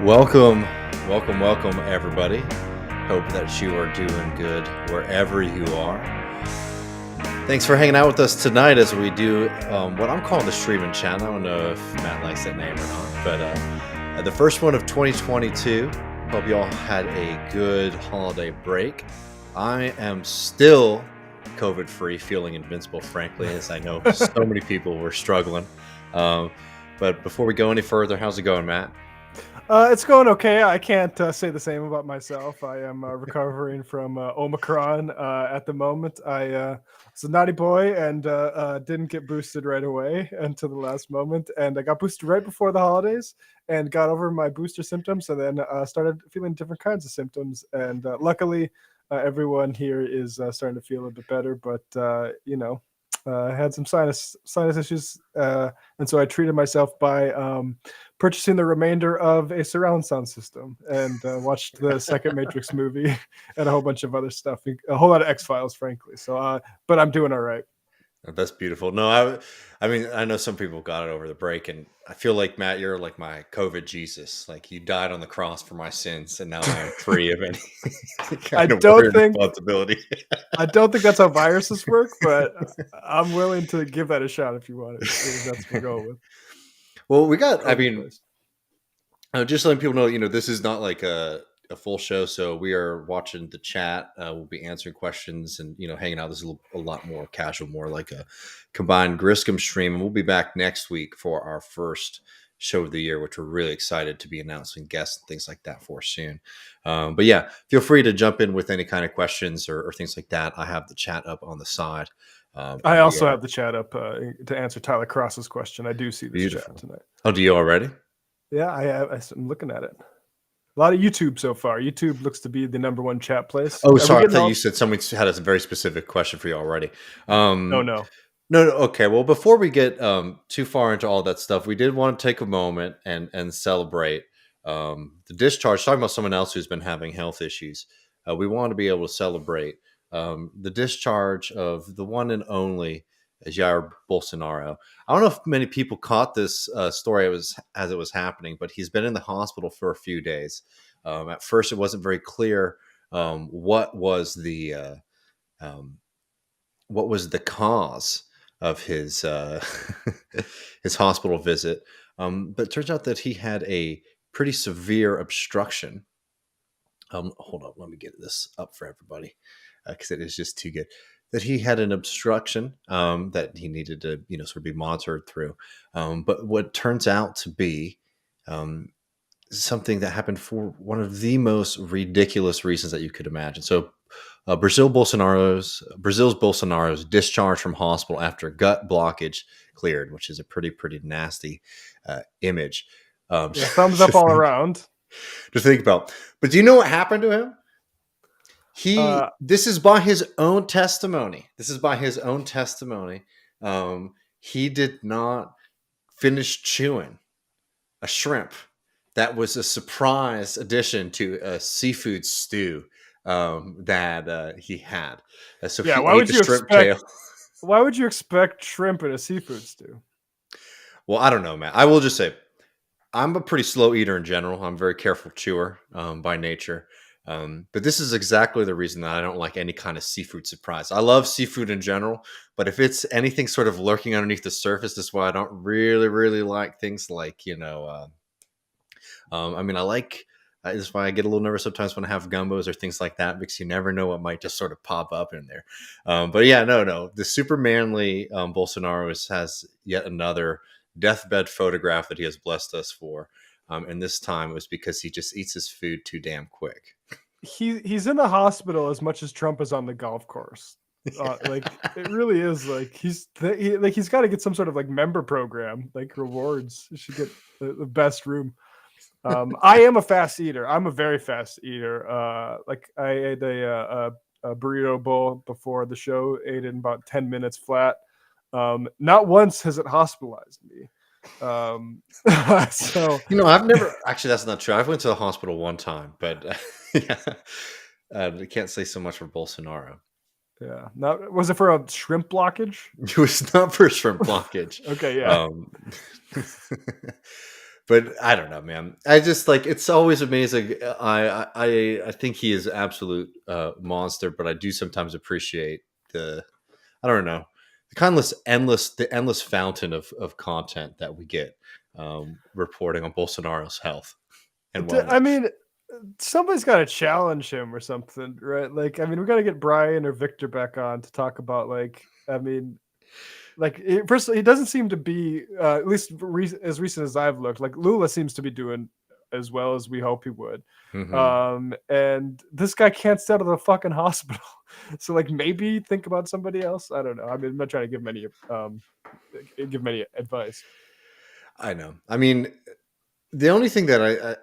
Welcome, welcome, everybody. Hope that you are doing good wherever you are. Thanks for hanging out with us tonight as we do what I'm calling the streaming chat. I don't know if Matt likes that name or not, but the first one of 2022. Hope you all had a good holiday break. I am still COVID-free, feeling invincible, frankly, as I know so many people were struggling. But before we go any further, how's it going, Matt? It's going okay. I can't say the same about myself. I am recovering from Omicron at the moment. I was a naughty boy and didn't get boosted right away until the last moment. And I got boosted right before the holidays and got over my booster symptoms and then started feeling different kinds of symptoms. And luckily, everyone here is starting to feel a bit better. But, I had some sinus issues. And so I treated myself by purchasing the remainder of a surround sound system and watched the second Matrix movie and a whole bunch of other stuff, a whole lot of X-Files, frankly. So, but I'm doing all right. That's beautiful. No, I mean, I know some people got it over the break, and I feel like, Matt, you're like my COVID Jesus. Like, you died on the cross for my sins, and now I'm free of any kind of responsibility. I don't think that's how viruses work, but I'm willing to give that a shot if you want it. If that's what we're going with. Well, we got, I mean, just letting people know, this is not like a full show. So we are watching the chat. We'll be answering questions and, hanging out. This is a lot more casual, more like a combined Griscom stream. And we'll be back next week for our first show of the year, which we're really excited to be announcing guests and things like that for soon. But yeah, feel free to jump in with any kind of questions or things like that. I have the chat up on the side. I also have the chat up to answer Tyler Cross's question. I do see this chat tonight. Oh, do you already? Yeah, I'm looking at it. A lot of YouTube so far. YouTube looks to be the number one chat place. Oh, sorry. I thought you said someone had a very specific question for you already. No. Okay. Well, before we get too far into all that stuff, we did want to take a moment and celebrate the discharge. Talking about someone else who's been having health issues. We want to be able to celebrate the discharge of the one and only Jair Bolsonaro. I don't know if many people caught this story as it was happening, but he's been in the hospital for a few days. At first, it wasn't very clear what was the cause of his his hospital visit. But it turns out that he had a pretty severe obstruction. Hold up, let me get this up for everybody because it is just too good. That he had an obstruction that he needed to, sort of be monitored through. But what turns out to be something that happened for one of the most ridiculous reasons that you could imagine. So Brazil's Bolsonaro's discharge from hospital after gut blockage cleared, which is a pretty nasty image. Thumbs up all around. To think about. But do you know what happened to him? This is by his own testimony. He did not finish chewing a shrimp. That was a surprise addition to a seafood stew that he had. So yeah, why would you shrimp tail. Why would you expect shrimp in a seafood stew? Well, I don't know, man. I will just say, I'm a pretty slow eater in general. I'm a very careful chewer by nature. But this is exactly the reason that I don't like any kind of seafood surprise. I love seafood in general, but if it's anything sort of lurking underneath the surface, that's why I don't really like things like, I mean, that's why I get a little nervous sometimes when I have gumbos or things like that, because you never know what might just sort of pop up in there. But yeah, no, the super manly Bolsonaro has yet another deathbed photograph that he has blessed us for. And this time it was because he just eats his food too damn quick. He's in the hospital as much as Trump is on the golf course. Like it really is like he's got to get some sort of like member program, like rewards. He should get the best room. I am a fast eater. I'm a very fast eater. Like I ate a burrito bowl before the show, ate it in about 10 minutes flat. Not once has it hospitalized me. So I've never actually, that's not true. I've went to the hospital one time, but yeah, I can't say so much for Bolsonaro. Yeah. Now, was it for a shrimp blockage? It was not for shrimp blockage. Okay, yeah. But I don't know, man. I just like it's always amazing. I think he is absolute monster, but I do sometimes appreciate the I don't know the endless fountain of content that we get reporting on Bolsonaro's health and I wellness. mean, somebody's got to challenge him or something, right? Like, I mean, we got to get Brian or Victor back on to talk about, like, I mean, like, first, he doesn't seem to be, at least as recent as I've looked, like, Lula seems to be doing as well as we hope he would. Hmm. And this guy can't stay out of the fucking hospital. So, like, maybe think about somebody else. I don't know. I mean, I'm not trying to give many advice. I know. I mean, the only thing that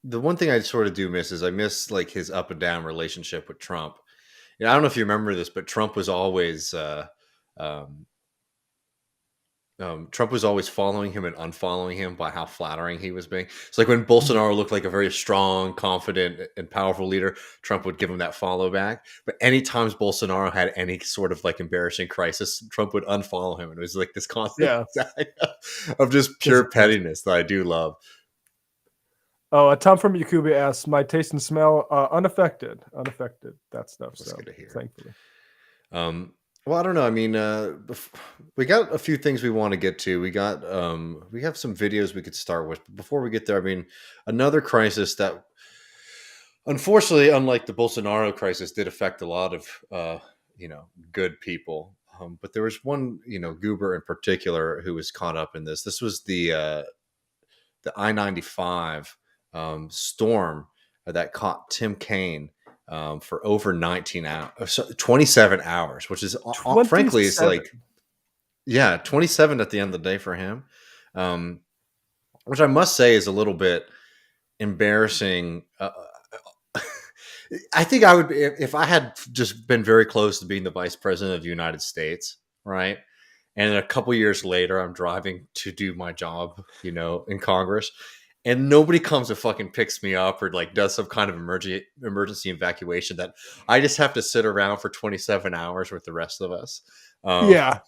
the one thing I sort of do miss is I miss like his up and down relationship with Trump. You know, I don't know if you remember this, but um, Trump was always following him and unfollowing him by how flattering he was being. It's like when Bolsonaro looked like a very strong, confident, and powerful leader, Trump would give him that follow back. But any times Bolsonaro had any sort of like embarrassing crisis, Trump would unfollow him. And it was like this constant Yeah. of just pure Disappears. pettiness that I do love. Oh, Tom from Yakuba asks, my taste and smell unaffected, that stuff. That's So good to hear. thankfully, Um, well, I don't know. I mean, we got a few things we want to get to. We have some videos we could start with. But before we get there, I mean, another crisis that, unfortunately, unlike the Bolsonaro crisis, did affect a lot of good people. But there was one goober in particular who was caught up in this. This was the I-95 storm that caught Tim Kaine for over 19 hours, 27 hours, which is frankly, it's 27. like, yeah, 27 at the end of the day for him, which I must say is a little bit embarrassing. I think I would be, if I had just been very close to being the vice president of the United States, right? And a couple years later, I'm driving to do my job, in Congress, and nobody comes and fucking picks me up or like does some kind of emergency evacuation. That I just have to sit around for 27 hours with the rest of us. Um, Yeah.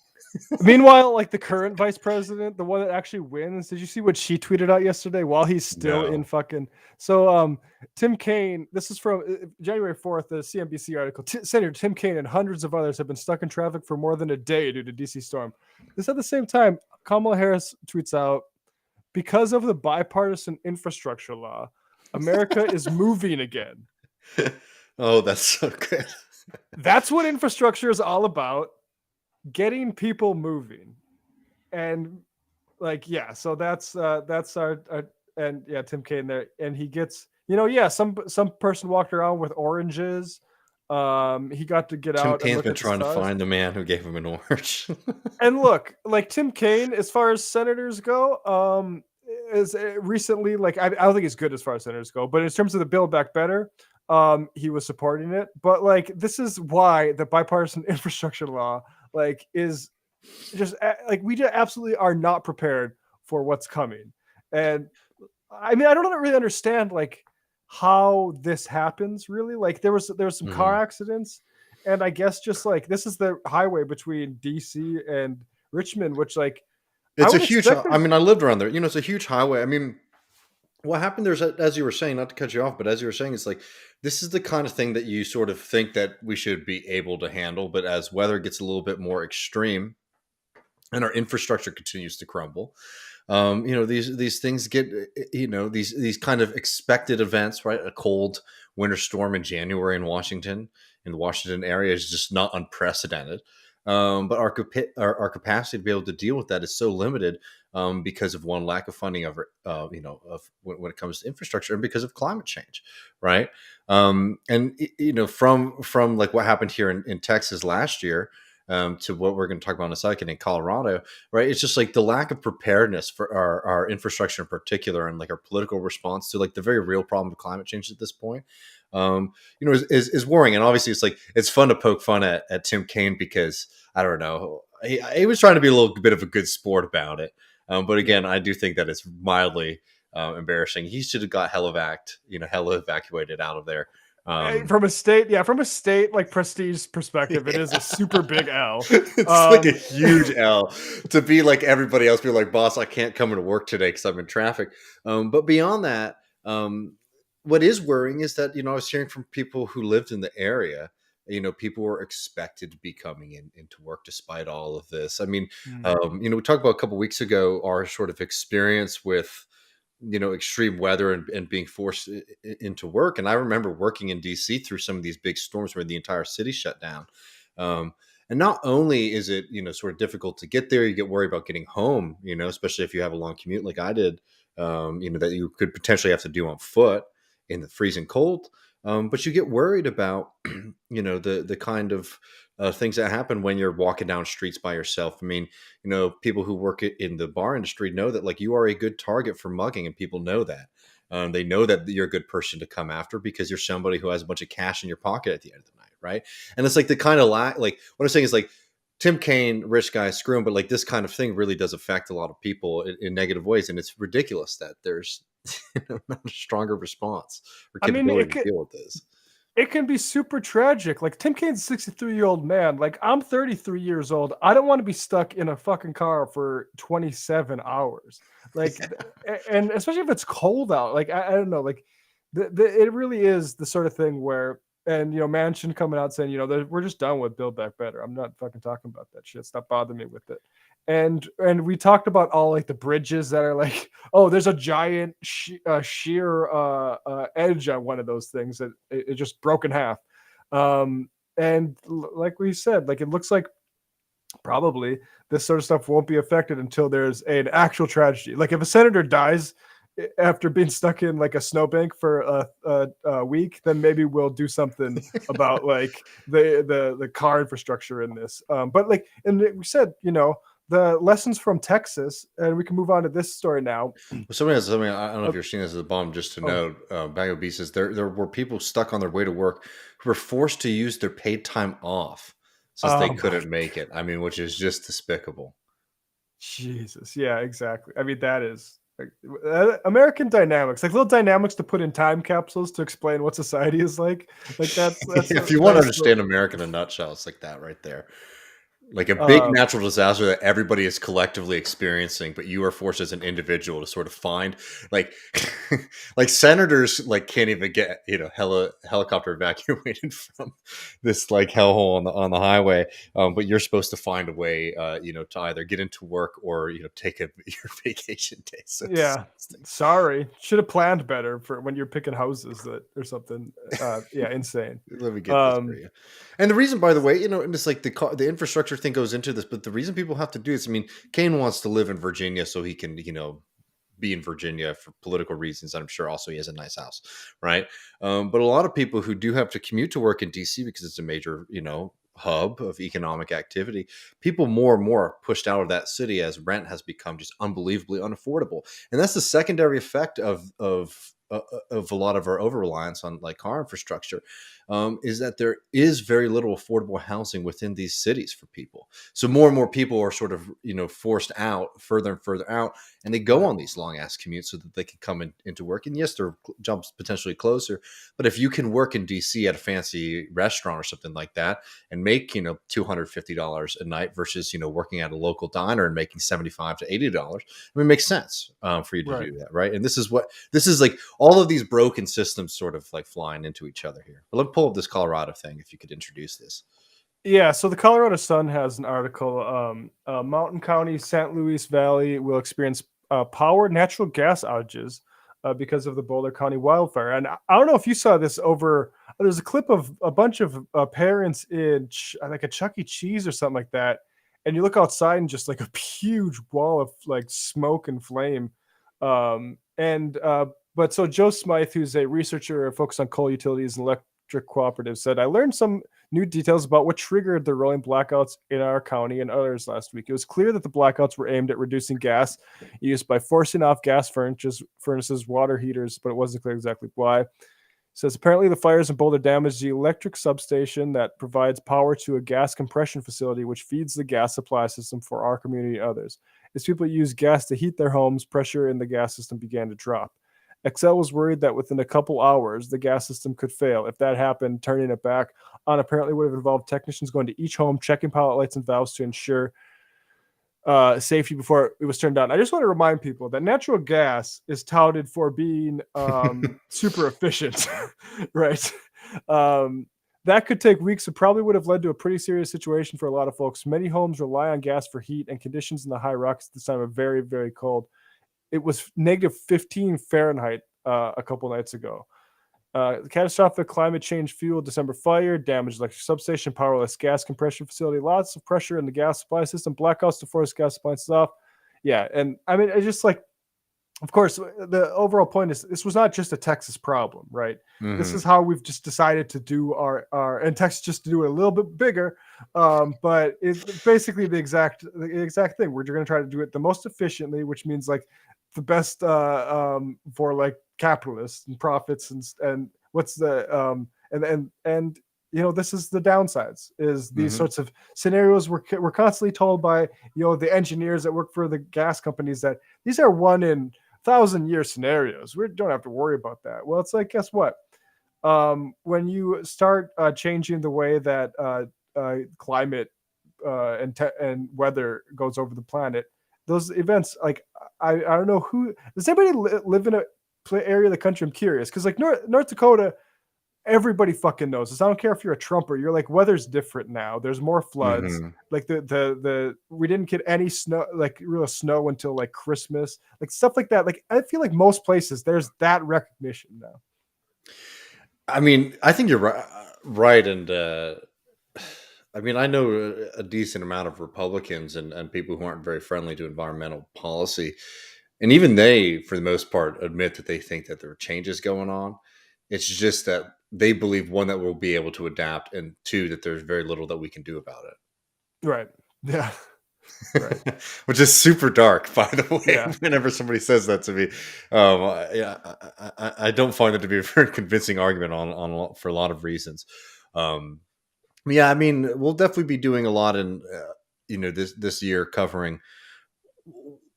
Meanwhile, like the current vice president, the one that actually wins, did you see what she tweeted out yesterday while he's still in no, fucking? So, Tim Kaine, this is from January 4th, the CNBC article. Senator Tim Kaine and hundreds of others have been stuck in traffic for more than a day due to DC storm. This at the same time, Kamala Harris tweets out, because of the bipartisan infrastructure law, America is moving again. oh, that's so good. That's what infrastructure is all about, getting people moving. And like, yeah, so that's our and yeah, Tim Kaine there. And he gets, yeah, some person walked around with oranges. He got to get Tim out and Kaine's look been at the trying to stars. find the man who gave him an orange. And look, like Tim Kaine, as far as senators go, is recently, like, I don't think he's good as far as senators go, but in terms of the Build Back Better, he was supporting it. But like, this is why the bipartisan infrastructure law, like, is just like, we just absolutely are not prepared for what's coming. And I mean, I don't really understand like how this happens really. Like there was some car Mhm. accidents, and I guess just like this is the highway between DC and Richmond, which like I It's a would huge. expect I there's. mean, I lived around there. It's a huge highway. I mean, what happened there's as you were saying, not to cut you off, but as you were saying, it's like this is the kind of thing that you sort of think that we should be able to handle, but as weather gets a little bit more extreme and our infrastructure continues to crumble, these things get, these kind of expected events, right? A cold winter storm in January in the Washington area is just not unprecedented. But our capacity to be able to deal with that is so limited, because of one, lack of funding of when it comes to infrastructure, and because of climate change, right? And from like what happened here in Texas last year, to what we're going to talk about in a second in Colorado, right? It's just like the lack of preparedness for our infrastructure in particular, and like our political response to like the very real problem of climate change at this point, is worrying. And obviously it's like, it's fun to poke fun at Tim Kaine because I don't know, he was trying to be a little bit of a good sport about it. But Yeah. again, I do think that it's mildly embarrassing. He should have got hella evacuated out of there From a state, from a state like prestige perspective, it is a super big L. It's like a huge L to be like everybody else, be like, boss, I can't come into work today because I'm in traffic. But beyond that, what is worrying is that, I was hearing from people who lived in the area, people were expected to be coming into work despite all of this. I mean, Mm. we talked about a couple weeks ago our sort of experience with extreme weather and being forced into work. And I remember working in DC through some of these big storms where the entire city shut down. Um, and not only is it, sort of difficult to get there, you get worried about getting home, especially if you have a long commute like I did, that you could potentially have to do on foot in the freezing cold. But you get worried about, the kind of things that happen when you're walking down streets by yourself. I mean, people who work in the bar industry know that like you are a good target for mugging, and people know that. They know that you're a good person to come after because you're somebody who has a bunch of cash in your pocket at the end of the night, right? And it's like the kind of like what I'm saying is like Tim Kaine, rich guy, screw him, but like this kind of thing really does affect a lot of people in negative ways, and it's ridiculous that there's not a stronger response or I mean, capability to deal with this. it can be super tragic. Like Tim Kaine's a 63-year-old man. Like I'm 33 years old. I don't want to be stuck in a fucking car for 27 hours. Like, and especially if it's cold out. Like I don't know. Like, it really is the sort of thing where, and Manchin coming out saying, we're just done with Build Back Better. I'm not fucking talking about that shit. Stop bothering me with it. And we talked about all like the bridges that are like, oh, there's a giant sheer edge on one of those things that it just broke in half. And like we said, like it looks like probably this sort of stuff won't be affected until there's an actual tragedy. Like if a senator dies after being stuck in like a snowbank for a week, then maybe we'll do something about like the car infrastructure in this. But like, and we said, the lessons from Texas, and we can move on to this story now. Well, somebody has something. I don't know if you're seeing this as a bomb. Just to Oh, note, Bag of Beasts says there were people stuck on their way to work who were forced to use their paid time off since they my couldn't make it. I mean, which is just despicable. Jesus. Yeah, exactly. I mean, that is like, American dynamics, like little dynamics to put in time capsules to explain what society is like. Like that's If a you want to nice understand America in a nutshell, it's like that right there. Like a big little, natural disaster that everybody is collectively experiencing, but you are forced as an individual to sort of find like like senators like can't even get helicopter evacuated from this like hellhole on the highway, but you're supposed to find a way to either get into work or take your vacation day. So it's yeah. Sorry, should have planned better for when you're picking houses that or something. Yeah, insane. let me get this for you. And the reason, by the way, and it's like the infrastructure thing goes into this, but the reason people have to do this, I mean, Kaine wants to live in Virginia so he can, be in Virginia for political reasons. I'm sure also he has a nice house, right? But a lot of people who do have to commute to work in DC because it's a major, hub of economic activity, people more and more are pushed out of that city as rent has become just unbelievably unaffordable. And that's the secondary effect of a lot of our over reliance on like car infrastructure, is that there is very little affordable housing within these cities for people. So more and more people are sort of forced out further and further out, and they go on these long ass commutes so that they can come into work. And yes, their jobs potentially closer, but if you can work in DC at a fancy restaurant or something like that and make $250 a night versus working at a local diner and making $75 to $80, I mean, it makes sense for you to Right. do that, right? And this is like all of these broken systems sort of like flying into each other here. But let me pull up this Colorado thing if you could introduce this. Yeah, so the Colorado Sun has an article. Mountain County, St. Louis Valley will experience power natural gas outages because of the Boulder County wildfire. And I don't know if you saw this over. There's a clip of a bunch of parents in like a Chuck E. Cheese or something like that, and you look outside and just like a huge wall of like smoke and flame. But so Joe Smythe, who's a researcher focused on coal utilities and electric cooperatives, said, I learned some new details about what triggered the rolling blackouts in our county and others last week. It was clear that the blackouts were aimed at reducing gas use by forcing off gas furnaces, water heaters, but it wasn't clear exactly why. It says apparently the fires in Boulder damaged the electric substation that provides power to a gas compression facility, which feeds the gas supply system for our community and others. As people use gas to heat their homes, pressure in the gas system began to drop. Excel was worried that within a couple hours, the gas system could fail. If that happened, turning it back on apparently would have involved technicians going to each home, checking pilot lights and valves to ensure safety before it was turned on. I just want to remind people that natural gas is touted for being super efficient, right? That could take weeks. It probably would have led to a pretty serious situation for a lot of folks. Many homes rely on gas for heat, and conditions in the high Rockies at this time are very, very cold. It was negative 15 Fahrenheit a couple nights ago. Catastrophic climate change fueled December fire, damaged electric substation, powerless gas compression facility, lots of pressure in the gas supply system, blackouts to force gas supplies off. Yeah, and I mean, it's just like, of course, the overall point is this was not just a Texas problem, right? This is how we've just decided to do our and Texas just to do it a little bit bigger, but it's basically the exact thing. We're going to try to do it the most efficiently, which means like the best for like capitalists and profits and what's the and you know, this is the downsides is these sorts of scenarios we're constantly told by, you know, the engineers that work for the gas companies that these are 1 in 1,000-year scenarios. We don't have to worry about that. Well, it's like, guess what? When you start changing the way that climate and weather goes over the planet, those events, like I don't know who does anybody live in a area of the country? I'm curious because like North Dakota, everybody fucking knows this. I don't care if you're a Trumper. You're like, weather's different now. There's more floods. Like the we didn't get any snow, like real snow until like Christmas, like stuff like that. Like I feel like most places there's that recognition now. I mean, I think you're right. Right, and I mean, I know a decent amount of Republicans and people who aren't very friendly to environmental policy, and even they, for the most part, admit that they think that there are changes going on. It's just that they believe, one, that we'll be able to adapt, and two, that there's very little that we can do about it. Right. Yeah. Right. Which is super dark, by the way. Yeah. Whenever somebody says that to me, yeah, I don't find that to be a very convincing argument on for a lot of reasons. Yeah, I mean, we'll definitely be doing a lot in you know, this year, covering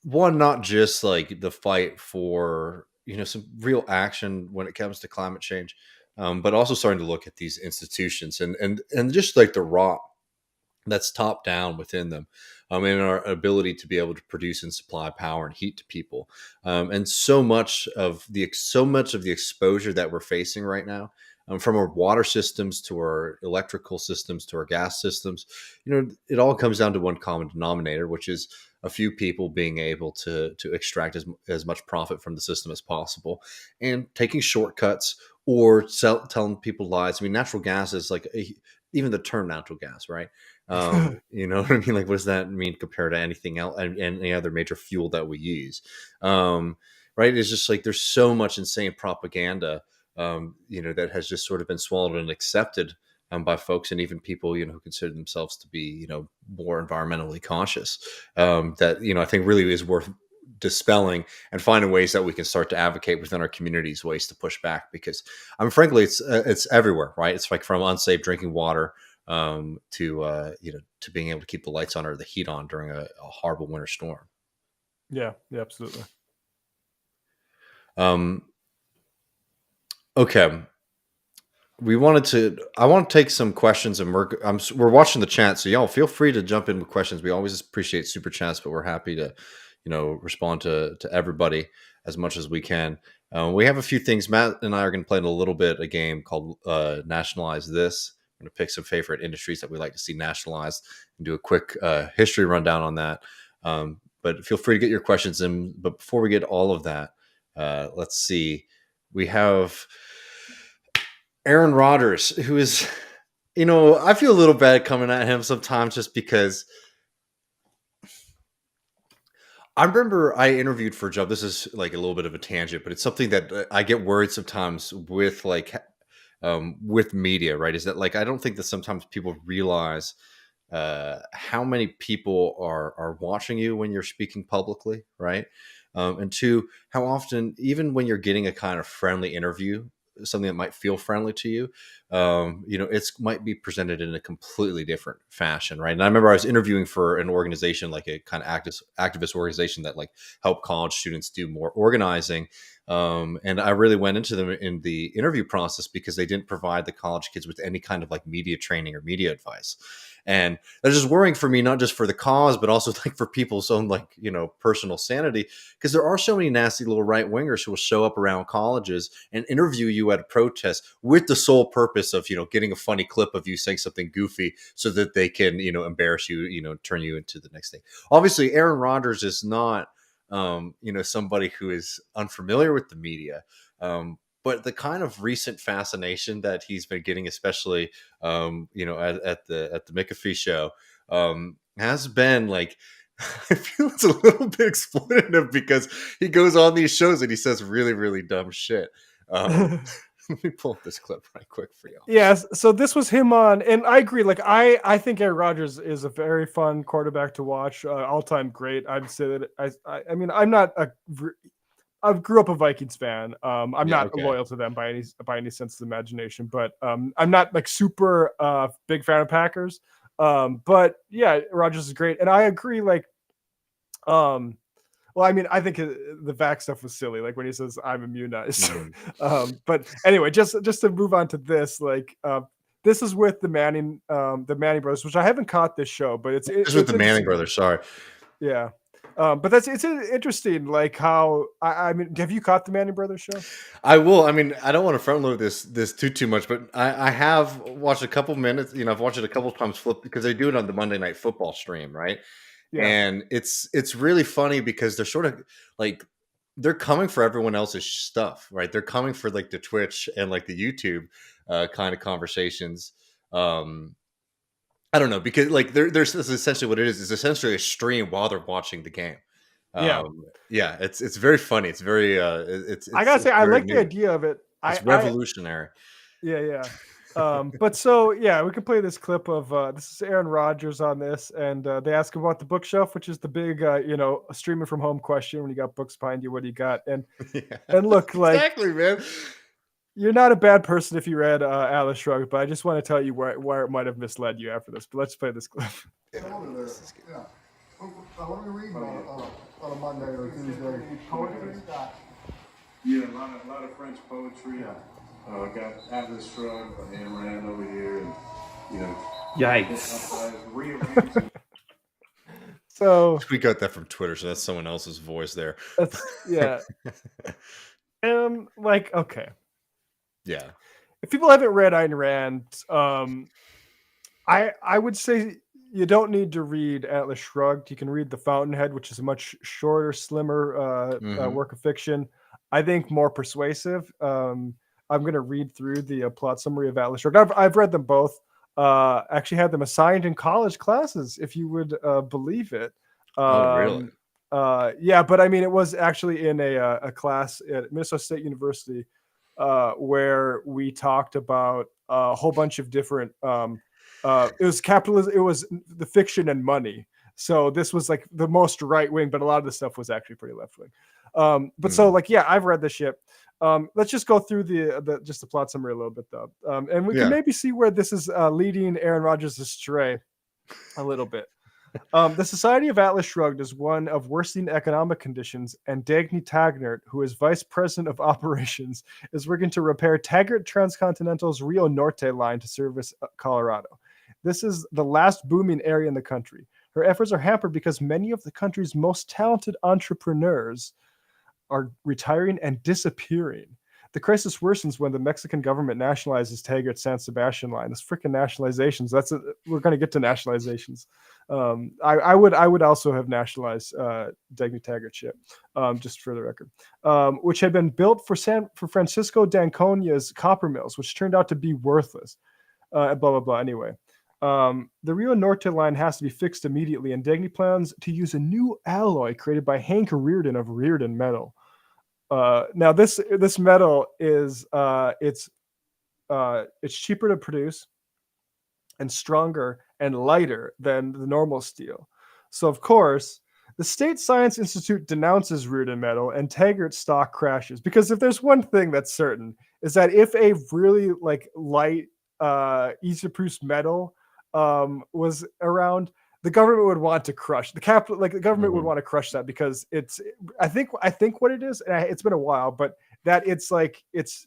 one, not just like the fight for, you know, some real action when it comes to climate change, but also starting to look at these institutions and just like the rot that's top down within them, and our ability to be able to produce and supply power and heat to people, and so much of the exposure that we're facing right now, from our water systems to our electrical systems to our gas systems, you know, it all comes down to one common denominator, which is a few people being able to extract as much profit from the system as possible and taking shortcuts or telling people lies. I mean, natural gas is like even the term natural gas, right? You know what I mean? Like, what does that mean compared to anything else and any other major fuel that we use? Right? It's just like there's so much insane propaganda, you know, that has just sort of been swallowed and accepted by folks, and even people, you know, who consider themselves to be, you know, more environmentally conscious. That, you know, I think really is worth dispelling and finding ways that we can start to advocate within our communities, ways to push back, because I mean, frankly, it's everywhere, right? It's like from unsafe drinking water to you know, to being able to keep the lights on or the heat on during a horrible winter storm. Yeah, absolutely. Okay. I want to take some questions, and we're watching the chat, so y'all feel free to jump in with questions. We always appreciate super chats, but we're happy to, you know, respond to everybody as much as we can. We have a few things. Matt and I are going to play a little bit a game called Nationalize This. I'm going to pick some favorite industries that we like to see nationalized and do a quick history rundown on that. But feel free to get your questions in. But before we get all of that, let's see. We have Aaron Rodgers, who is, you know, I feel a little bad coming at him sometimes just because I remember I interviewed for a job. This is like a little bit of a tangent, but it's something that I get worried sometimes with, like, with media, right? Is that, like, I don't think that sometimes people realize how many people are watching you when you're speaking publicly, right? And two, how often, even when you're getting a kind of friendly interview, something that might feel friendly to you, it's might be presented in a completely different fashion, right? And I remember I was interviewing for an organization, like a kind of activist organization that like help college students do more organizing. And I really went into them in the interview process because they didn't provide the college kids with any kind of like media training or media advice. And that's just worrying for me, not just for the cause, but also like for people's own like, personal sanity. Because there are so many nasty little right wingers who will show up around colleges and interview you at a protest with the sole purpose of, getting a funny clip of you saying something goofy so that they can, embarrass you, turn you into the next thing. Obviously, Aaron Rodgers is not, somebody who is unfamiliar with the media. But the kind of recent fascination that he's been getting, especially, at the McAfee show, has been like, I feel it's a little bit exploitative because he goes on these shows and he says really, really dumb shit. Let me pull up this clip right quick for you. Yes, so this was him on, and I agree. Like I think Aaron Rodgers is a very fun quarterback to watch, all time great. I'd say that I mean I'm not I grew up a Vikings fan. I'm Yeah, not okay. loyal to them by any sense of the imagination, but I'm not like super big fan of Packers. But yeah, Rodgers is great, and I agree. Like, well, I mean, I think the vax stuff was silly, like when he says I'm immunized. But anyway, just to move on to this, like this is with the Manning brothers, which I haven't caught this show, but it's Just with the Manning interesting. brothers. Sorry. Yeah. But it's interesting, like how I mean, have you caught the Manning Brothers show? I will. I mean, I don't want to front load this too much, but I have watched a couple minutes. I've watched it a couple times flip because they do it on the Monday Night Football stream, right? Yeah. And it's really funny because they're sort of like they're coming for everyone else's stuff, right? They're coming for like the Twitch and like the YouTube kind of conversations. I don't know, because like there's this is essentially what it is. It's essentially a stream while they're watching the game. Yeah. Yeah, it's very funny. It's very I gotta say, I very like the new. idea of it. It's I revolutionary. yeah. But so yeah, we can play this clip of this is Aaron Rodgers on this, and they ask him about the bookshelf, which is the big streaming from home question. When you got books behind you, what do you got? And Yeah, look, like exactly, man. you're not a bad person if you read Atlas Shrugged, but I just want to tell you where it might have misled you after this. But let's play this clip. Yeah. What are we reading on a Monday or Tuesday? Poetry? Yeah, a lot of French poetry. Yeah. Got Atlas Shrugged by Ayn Rand over here, and Yikes. Rearranging. So We got that from Twitter, so that's someone else's voice there. that's yeah. Like okay. Yeah. If people haven't read Ayn Rand, I would say you don't need to read Atlas Shrugged. You can read The Fountainhead, which is a much shorter, slimmer work of fiction. I think more persuasive. I'm going to read through the plot summary of Atlas Shrugged. I've read them both. Actually had them assigned in college classes, if you would believe it. Oh, really? Yeah, but I mean, it was actually in a class at Minnesota State University where we talked about a whole bunch of different it was capitalism, it was the fiction and money. So this was like the most right wing, but a lot of the stuff was actually pretty left wing. But so like, yeah, I've read this shit. Let's just go through the plot summary a little bit though. And we can maybe see where this is leading Aaron Rodgers astray a little bit. The Society of Atlas Shrugged is one of worsening economic conditions, and Dagny Taggart, who is vice president of operations, is working to repair Taggart Transcontinental's Rio Norte line to service Colorado. This is the last booming area in the country. Her efforts are hampered because many of the country's most talented entrepreneurs are retiring and disappearing. The crisis worsens when the Mexican government nationalizes Taggart San Sebastian line. This freaking nationalizations. We're going to get to nationalizations. I would also have nationalized Dagny Taggart ship, just for the record, which had been built for Francisco d'Anconia's copper mills, which turned out to be worthless. Blah blah blah. Anyway, the Rio Norte line has to be fixed immediately, and Dagny plans to use a new alloy created by Hank Reardon of Reardon Metal. Now this metal is it's cheaper to produce and stronger and lighter than the normal steel. So of course The State Science Institute denounces Reardon metal and Taggart stock crashes. Because if there's one thing that's certain, is that if a really like light, easy to produce metal was around, the government would want to crush the capital. Like the government would want to crush that because it's. I think what it is. And it's been a while, but that it's like it's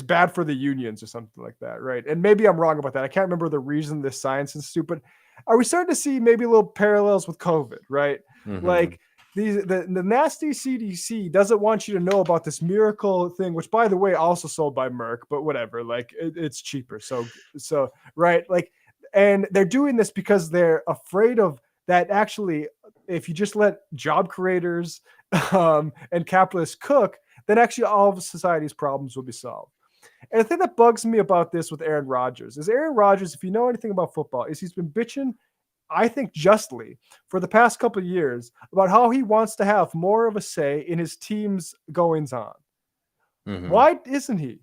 bad for the unions or something like that, right? And maybe I'm wrong about that. I can't remember the reason this science institute, but are we starting to see maybe little parallels with COVID, right? Like the nasty CDC doesn't want you to know about this miracle thing, which by the way, also sold by Merck, but whatever, like it's cheaper. So right. Like, and they're doing this because they're afraid of that. Actually, if you just let job creators and capitalists cook, then actually all of society's problems will be solved. And the thing that bugs me about this with Aaron Rodgers is Aaron Rodgers, if you know anything about football, is he's been bitching, I think justly, for the past couple of years about how he wants to have more of a say in his team's goings on. Why isn't he?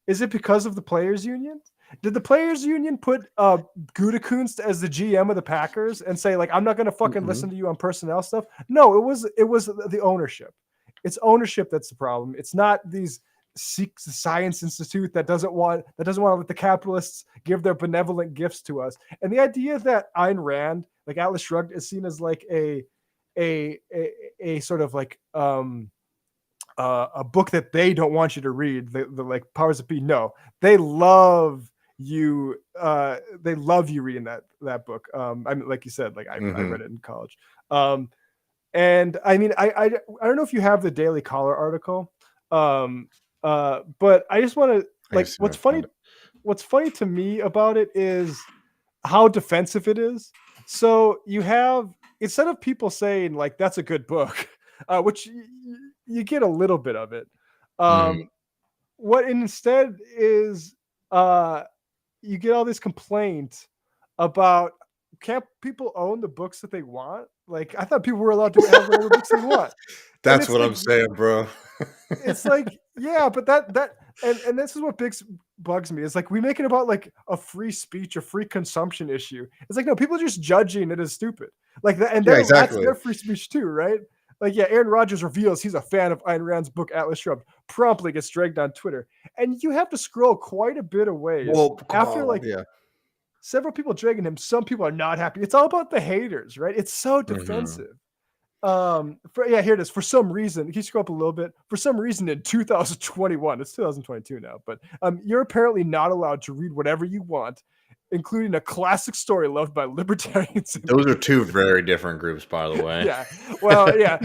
Is it because of the players' union? Did the players' union put Gutekunst as the GM of the Packers and say, like, I'm not going to fucking listen to you on personnel stuff? No, it was the ownership. It's ownership that's the problem. It's not these Science Institute that doesn't want to let the capitalists give their benevolent gifts to us. And the idea that Ayn Rand, like Atlas Shrugged, is seen as like a sort of like a book that they don't want you to read, the like powers that be. No, they love you. They love you reading that book. I mean, like you said, like I read it in college. And I mean, I don't know if you have the Daily Caller article, but I just want to like what's funny to me about it is how defensive it is. So you have, instead of people saying like that's a good book, which you get a little bit of it. What instead is you get all this complaint about, can't people own the books that they want? Like, I thought people were allowed to have whatever books they want. That's what I'm saying, bro. It's like, yeah, but and this is what bugs me. It's like we make it about like a free speech, a free consumption issue. It's like, no, people are just judging it as stupid. Like that, and that's their free speech too, right? Like, yeah, Aaron Rodgers reveals he's a fan of Ayn Rand's book Atlas Shrugged, promptly gets dragged on Twitter. And you have to scroll quite a bit of ways after several people dragging him. Some people are not happy. It's all about the haters, right? It's so defensive. Here it is. For some reason, can you scroll up a little bit? For some reason in 2021, it's 2022 now, but you're apparently not allowed to read whatever you want, including a classic story loved by libertarians. Those are two very different groups, by the way. Yeah. Well, yeah.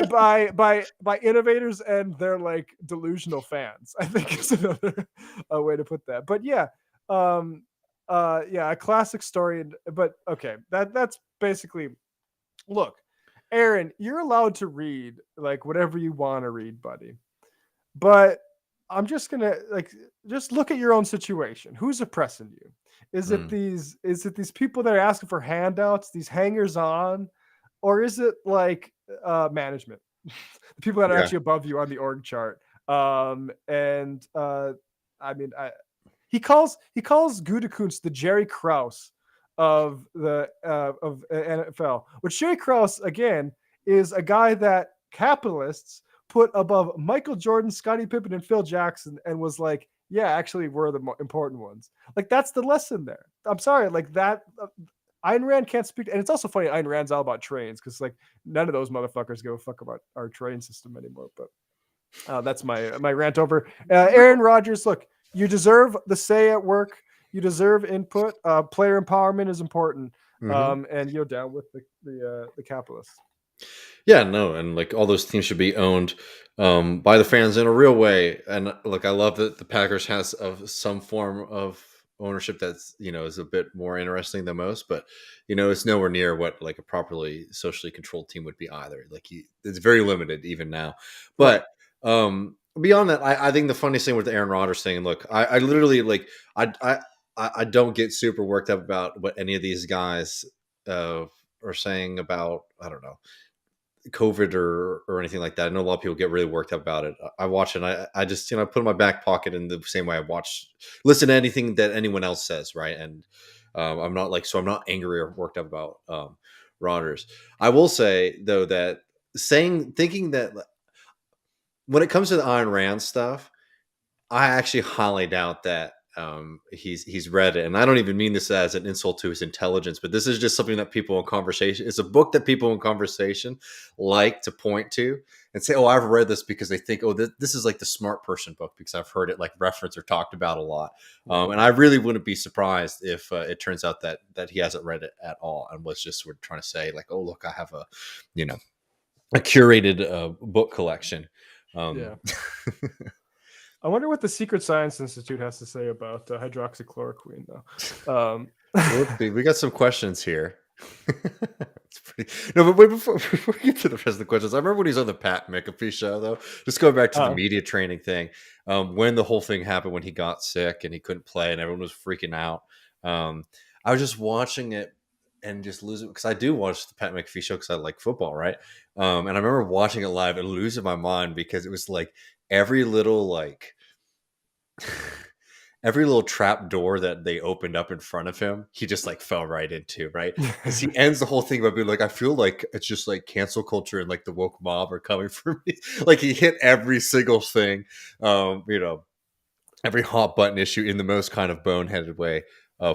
by innovators and their like delusional fans, I think is another way to put that. But yeah. A classic story. But okay, that's basically, look, Aaron, you're allowed to read like whatever you want to read, buddy. But I'm just gonna just look at your own situation. Who's oppressing you? Is it these people that are asking for handouts, these hangers on, or is it like management, the people that are actually above you on the org chart? He calls Gutekunst the Jerry Krause of the of NFL, which Jerry Krause again is a guy that capitalists put above Michael Jordan, Scottie Pippen, and Phil Jackson, and was like, yeah, actually we're the more important ones. Like, that's the lesson there. I'm sorry, like that. Ayn Rand can't speak, and it's also funny. Ayn Rand's all about trains because like none of those motherfuckers give a fuck about our train system anymore. But that's my rant over. Aaron Rodgers, look, you deserve the say at work. You deserve input. Player empowerment is important, and you're down with the capitalists. Yeah, no, and like all those teams should be owned by the fans in a real way. And look, I love that the Packers has some form of ownership that's is a bit more interesting than most, but it's nowhere near what like a properly socially controlled team would be either. Like it's very limited even now. But beyond that, I think the funniest thing with the Aaron Rodgers thing, and look, I literally like I don't get super worked up about what any of these guys are saying about, I don't know, COVID or anything like that. I know a lot of people get really worked up about it. I watch it and I just, put it in my back pocket in the same way I listen to anything that anyone else says. Right. And I'm not angry or worked up about Rodgers. I will say though that thinking that when it comes to the Ayn Rand stuff, I actually highly doubt that he's read it, and I don't even mean this as an insult to his intelligence, but this is just something that people in conversation. It's a book that people in conversation like to point to and say, "Oh, I've read this," because they think, "Oh, this is like the smart person book," because I've heard it like referenced or talked about a lot. And I really wouldn't be surprised if it turns out that he hasn't read it at all and was just sort of trying to say, like, "Oh, look, I have a a curated book collection." Yeah. I wonder what the Secret Science Institute has to say about hydroxychloroquine, though. Let's see. We got some questions here. It's pretty. No, but wait, before we get to the rest of the questions, I remember when he was on the Pat McAfee show, though. Just going back to the media training thing, when the whole thing happened, when he got sick and he couldn't play, and everyone was freaking out. I was just watching it and just losing, because I do watch the Pat McAfee show because I like football, right? And I remember watching it live and losing my mind because it was like every little every little trap door that they opened up in front of him, he just like fell right into, right? Because he ends the whole thing by being like, I feel like it's just like cancel culture and like the woke mob are coming for me. Like he hit every single thing, every hot button issue in the most kind of boneheaded way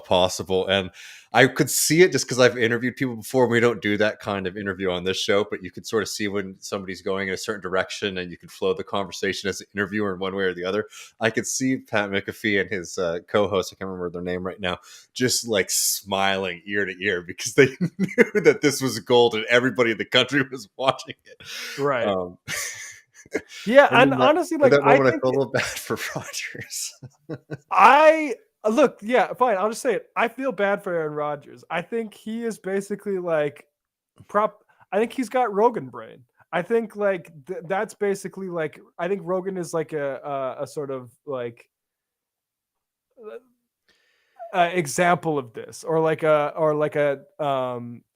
possible. And I could see it just because I've interviewed people before. And we don't do that kind of interview on this show, but you could sort of see when somebody's going in a certain direction and you can flow the conversation as an interviewer in one way or the other. I could see Pat McAfee and his co-host, I can't remember their name right now, just like smiling ear to ear because they knew that this was gold and everybody in the country was watching it. Right. Yeah, and honestly, like, that moment, I felt a little bad for Rodgers. Look, yeah, fine. I'll just say it. I feel bad for Aaron Rodgers. I think he is basically like I think he's got Rogan brain. I think like that's basically like, I think Rogan is like a sort of like example of this, or like a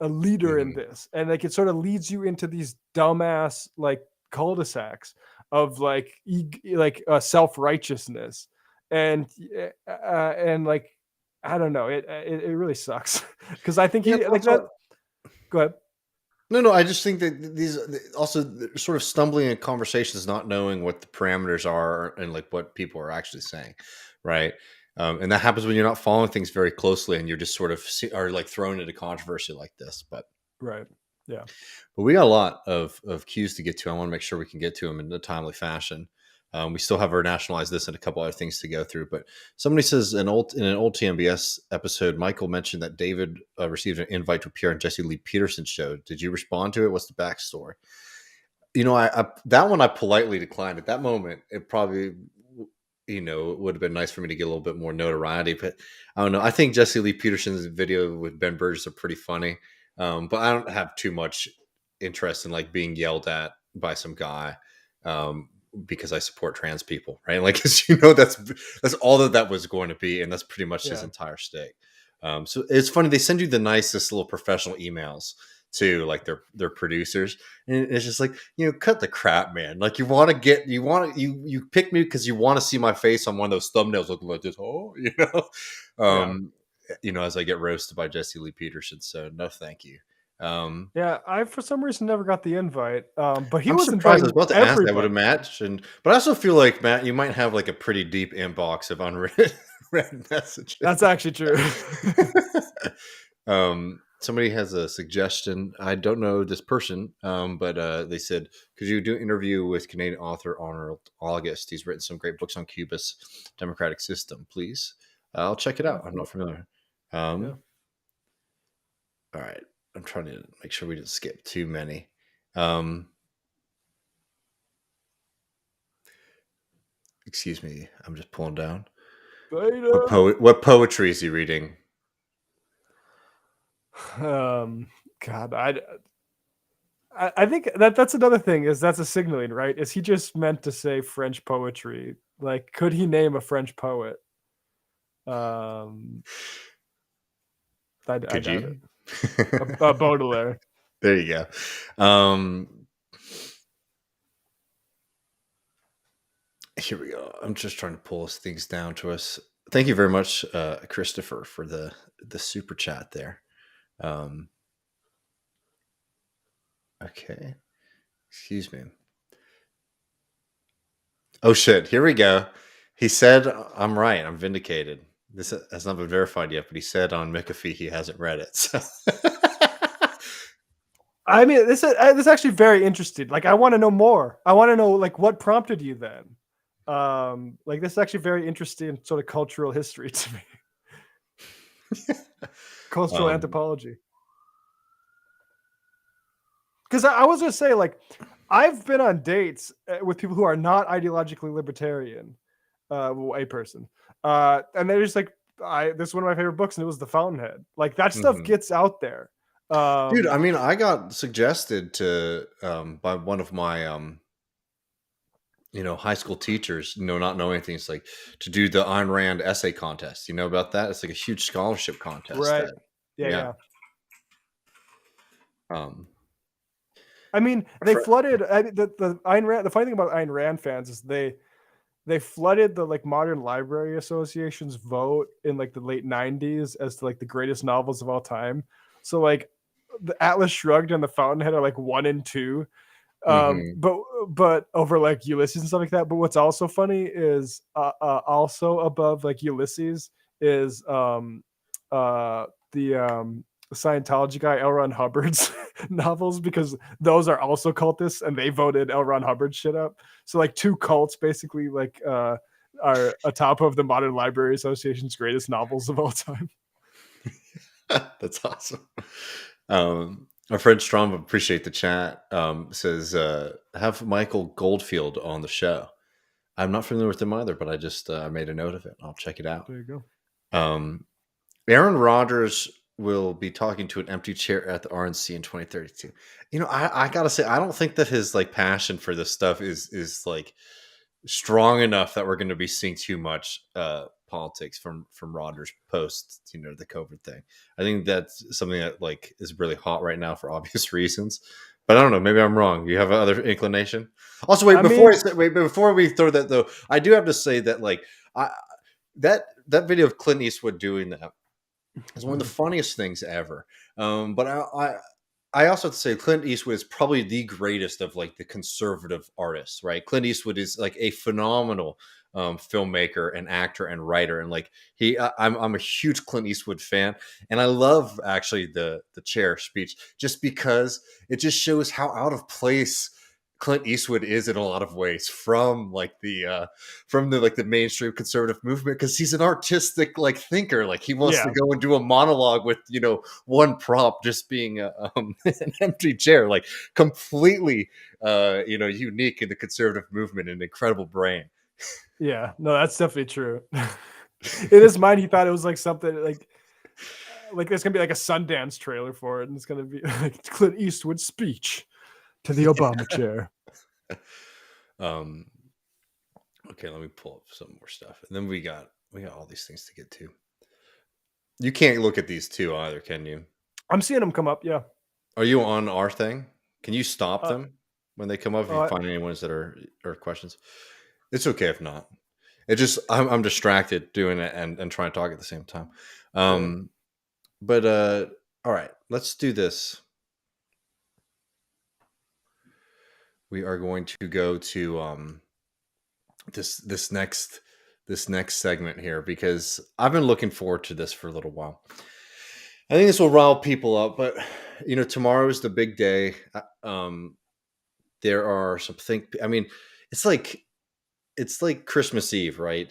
leader in this, and like it sort of leads you into these dumbass like cul-de-sacs of like self-righteousness and like I don't know, it really sucks because I think he like that. Go ahead. No, I just think that these also sort of stumbling in conversations, not knowing what the parameters are and like what people are actually saying, right? And that happens when you're not following things very closely and you're just sort of are like thrown into controversy like this. But right, yeah. But we got a lot of cues to get to. I want to make sure we can get to them in a timely fashion. We still have our Nationalize this and a couple other things to go through. But somebody says in an old TMBS episode, Michael mentioned that David received an invite to appear on Jesse Lee Peterson's show. Did you respond to it? What's the backstory? I that one I politely declined. At that moment, it probably, it would have been nice for me to get a little bit more notoriety. But I don't know. I think Jesse Lee Peterson's video with Ben Burgess are pretty funny. But I don't have too much interest in like being yelled at by some guy because I support trans people, right? Like, that's all that was going to be, and that's pretty much his entire stake. So it's funny, they send you the nicest little professional emails to like their producers, and it's just like, cut the crap, man. Like you pick me because you want to see my face on one of those thumbnails looking like this, as I get roasted by Jesse Lee Peterson. So no, thank you. I for some reason never got the invite, but he I'm was surprised. I was about to ask that, would it match? But I also feel like, Matt, you might have like a pretty deep inbox of unread messages. That's actually true. Somebody has a suggestion. I don't know this person, but they said, could you do an interview with Canadian author Arnold August? He's written some great books on Cuba's democratic system, please. I'll check it out. I'm not familiar. All right. I'm trying to make sure we didn't skip too many. Excuse me. I'm just pulling down. What poetry is he reading? God, I think that's another thing, is that's a signaling, right? Is he just meant to say French poetry? Like, could he name a French poet? Could you? Baudelaire. There you go. Here we go. I'm just trying to pull things down to us. Thank you very much, Christopher, for the super chat there. Okay. Excuse me. Oh shit! Here we go. He said, "I'm right. I'm vindicated." This has not been verified yet, but he said on McAfee he hasn't read it. So. I mean, this is actually very interesting. Like, I want to know more. I want to know like what prompted you then. Like this is actually very interesting sort of cultural history to me. Cultural anthropology. Because I was gonna say, like, I've been on dates with people who are not ideologically libertarian, a person, and they're just like, this is one of my favorite books, and it was The Fountainhead. Like that stuff gets out there, Dude. I mean, I got suggested to by one of my high school teachers, not knowing anything. It's like to do the Ayn Rand essay contest. You know about that? It's like a huge scholarship contest. right? Yeah. I mean, they flooded the Ayn Rand. The funny thing about Ayn Rand fans is they flooded the like Modern Library Association's vote in like the late 90s as to like the greatest novels of all time. So like the Atlas Shrugged and The Fountainhead are like 1 and 2. But over like Ulysses and stuff like that. But what's also funny is also above like Ulysses is the Scientology guy L. Ron Hubbard's novels, because those are also cultists and they voted L. Ron Hubbard shit up. So like two cults basically like are atop of the Modern Library Association's greatest novels of all time. That's awesome. Our friend Strom, appreciate the chat. Says have Michael Goldfield on the show. I'm not familiar with him either, but I just made a note of it. I'll check it out. There you go. Aaron Rodgers will be talking to an empty chair at the RNC in 2032. I gotta say, I don't think that his like passion for this stuff is like strong enough that we're going to be seeing too much politics from Rodgers post the COVID thing. I think that's something that like is really hot right now for obvious reasons. But I don't know. Maybe I'm wrong. You have another inclination. Also, before we throw that though, I do have to say that like that video of Clint Eastwood doing that is one of the funniest things ever. But I also have to say Clint Eastwood is probably the greatest of like the conservative artists, right? Clint Eastwood is like a phenomenal filmmaker and actor and writer, and like I'm a huge Clint Eastwood fan, and I love actually the chair speech just because it just shows how out of place Clint Eastwood is in a lot of ways from the mainstream conservative movement, because he's an artistic like thinker. Like he wants to go and do a monologue with one prop just being an empty chair, like completely unique in the conservative movement, an incredible brain. Yeah, no, that's definitely true. In his mind, he thought it was like something like there's gonna be like a Sundance trailer for it, and it's gonna be like Clint Eastwood's speech to the Obama chair. Okay, let me pull up some more stuff, and then we got all these things to get to. You can't look at these two either, can you? I'm seeing them come up. Yeah. Are you on our thing? Can you stop them when they come up? If you find any ones that are questions, it's okay if not. It just I'm distracted doing it and trying to talk at the same time. But all right, let's do this. We are going to go to this next segment here, because I've been looking forward to this for a little while. I think this will rile people up, but tomorrow is the big day. There are I mean, it's like Christmas Eve, right?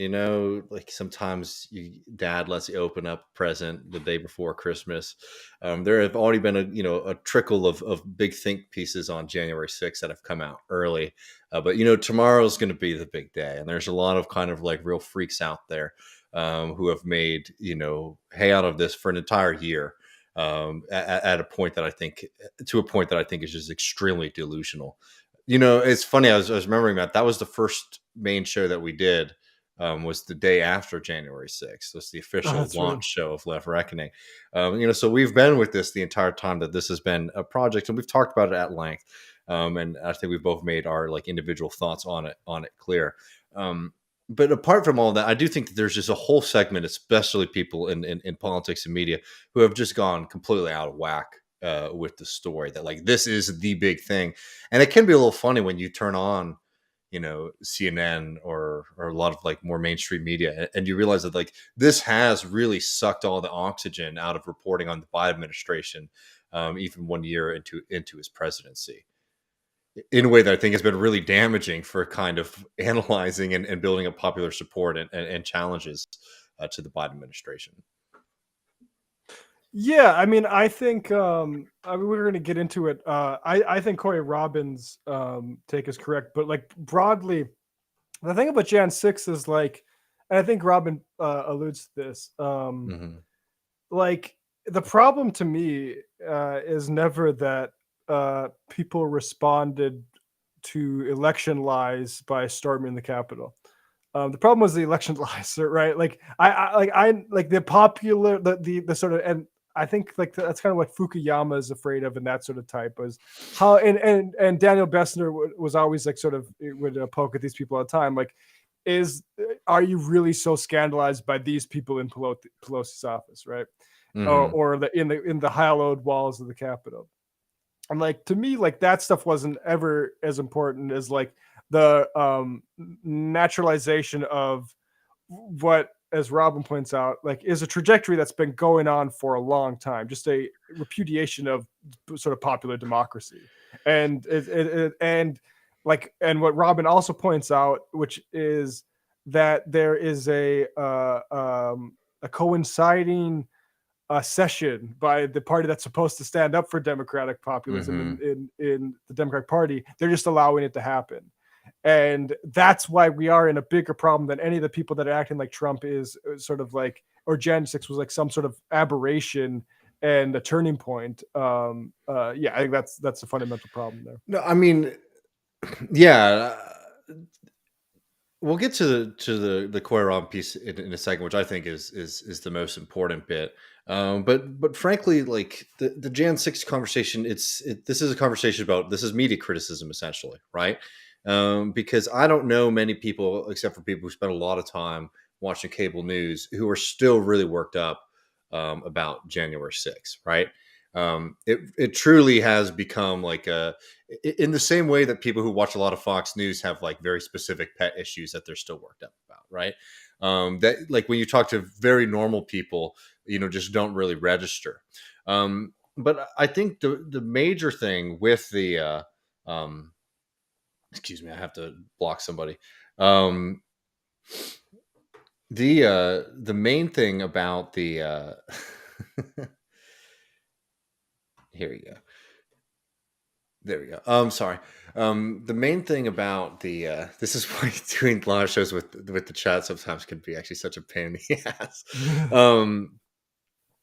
Like sometimes dad lets you open up a present the day before Christmas. There have already been a trickle of big think pieces on January 6th that have come out early. But tomorrow is going to be the big day. And there's a lot of kind of like real freaks out there who have made, hay out of this for an entire year at a point that I think is just extremely delusional. It's funny. I was remembering that was the first main show that we did was the day after January 6th. That's the official launch show of Left Reckoning. So we've been with this the entire time that this has been a project, and we've talked about it at length. And I think we've both made our like individual thoughts on it clear. But apart from all that, I do think that there's just a whole segment, especially people in politics and media, who have just gone completely out of whack with the story that like this is the big thing. And it can be a little funny when you turn on, CNN or a lot of like more mainstream media, and you realize that like this has really sucked all the oxygen out of reporting on the Biden administration, even 1 year into his presidency, in a way that I think has been really damaging for kind of analyzing and building up popular support and challenges to the Biden administration. Yeah, I mean, I think we're going to get into it. I think Corey Robbins' take is correct, but like broadly, the thing about Jan 6 is like, and I think Robin alludes to this. Mm-hmm. Like the problem to me is never that people responded to election lies by storming the Capitol. The problem was the election lies, right? Like I like the popular the sort of, and I think like that's kind of what Fukuyama is afraid of, and that sort of type was how and Daniel Bessner was always like sort of would poke at these people all the time, like are you really so scandalized by these people in Pelosi's office, right? Mm-hmm. Or in the hallowed walls of the Capitol. And like to me, like that stuff wasn't ever as important as like the naturalization of what, as Robin points out, like is a trajectory that's been going on for a long time, just a repudiation of sort of popular democracy. And and what Robin also points out, which is that there is a coinciding session by the party that's supposed to stand up for democratic populism in the Democratic Party. They're just allowing it to happen. And that's why we are in a bigger problem than any of the people that are acting like Trump is sort of like, or Jan 6 was like some sort of aberration and a turning point. Yeah, I think that's a fundamental problem there. No, I mean, yeah, we'll get to the Koiran piece in a second, which I think is the most important bit. But frankly, like the Jan 6 conversation, this is a conversation about, this is media criticism essentially, right? Because I don't know many people, except for people who spend a lot of time watching cable news, who are still really worked up about January 6th, right? It truly has become like in the same way that people who watch a lot of Fox News have like very specific pet issues that they're still worked up about, right? That like when you talk to very normal people, just don't really register. But I think the major thing with the excuse me, I have to block somebody. The main thing about the here we go. There we go. Sorry. The main thing about the this is why doing live shows with the chat sometimes can be actually such a pain in the ass.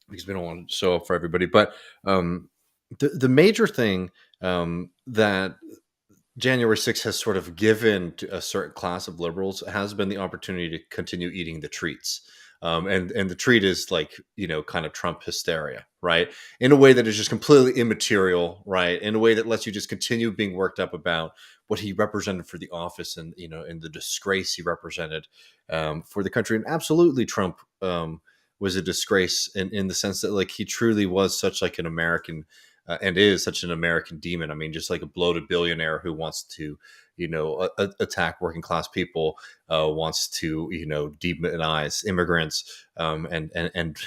Because we don't want to show up for everybody. But the major thing that January 6th has sort of given to a certain class of liberals has been the opportunity to continue eating the treats. And the treat is like, kind of Trump hysteria, right? In a way that is just completely immaterial, right? In a way that lets you just continue being worked up about what he represented for the office and, and the disgrace he represented for the country. And absolutely Trump was a disgrace in the sense that like he truly was such like an American and is such an American demon. I mean, just like a bloated billionaire who wants to, attack working class people, wants to, demonize immigrants, and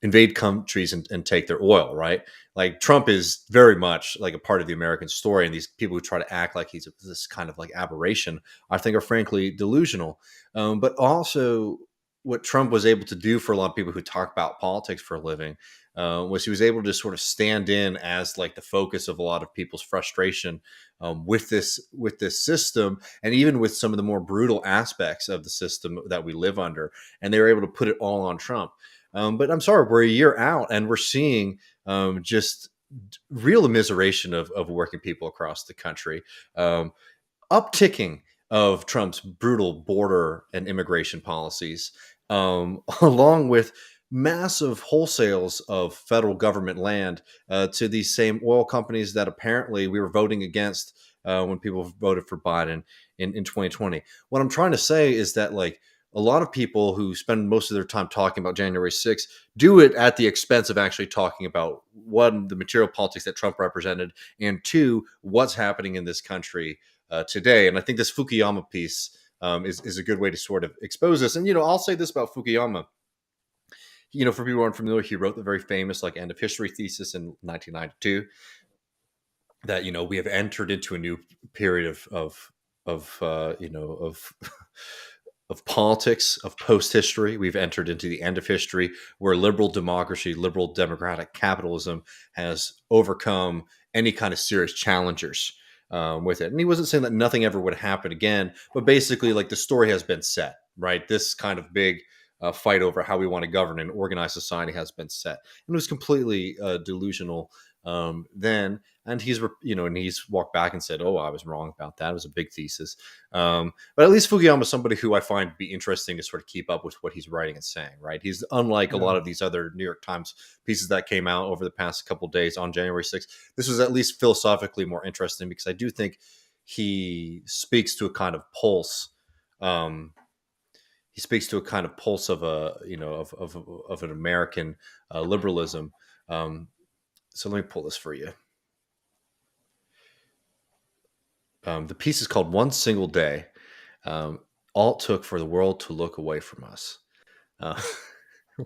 invade countries and take their oil, right? Like Trump is very much like a part of the American story, and these people who try to act like he's this kind of like aberration, I think, are frankly delusional. But also, what Trump was able to do for a lot of people who talk about politics for a living was he was able to sort of stand in as like the focus of a lot of people's frustration with this system, and even with some of the more brutal aspects of the system that we live under. And they were able to put it all on Trump. But I'm sorry, we're a year out, and we're seeing just real immiseration of working people across the country, upticking of Trump's brutal border and immigration policies, along with massive wholesales of federal government land to these same oil companies that apparently we were voting against when people voted for Biden in 2020. What I'm trying to say is that like a lot of people who spend most of their time talking about January 6th do it at the expense of actually talking about, one, the material politics that Trump represented, and two, what's happening in this country today. And I think this Fukuyama piece is a good way to sort of expose this. And, I'll say this about Fukuyama. For people who aren't familiar, he wrote the very famous end of history thesis in 1992 that, we have entered into a new period of of politics, of post history. We've entered into the end of history where liberal democracy, liberal democratic capitalism has overcome any kind of serious challengers with it. And he wasn't saying that nothing ever would happen again, but basically, the story has been set, right? This kind of big fight over how we want to govern and organize society has been set. And it was completely delusional then. And he's walked back and said, "Oh, I was wrong about that. It was a big thesis." But at least Fukuyama is somebody who I find to be interesting to sort of keep up with what he's writing and saying. Right? He's unlike a lot of these other New York Times pieces that came out over the past couple of days on January 6th. This was at least philosophically more interesting because I do think he speaks to a kind of pulse. He speaks to a kind of pulse of of an American liberalism. So let me pull this for you. The piece is called "One Single Day." All it took for the world to look away from us,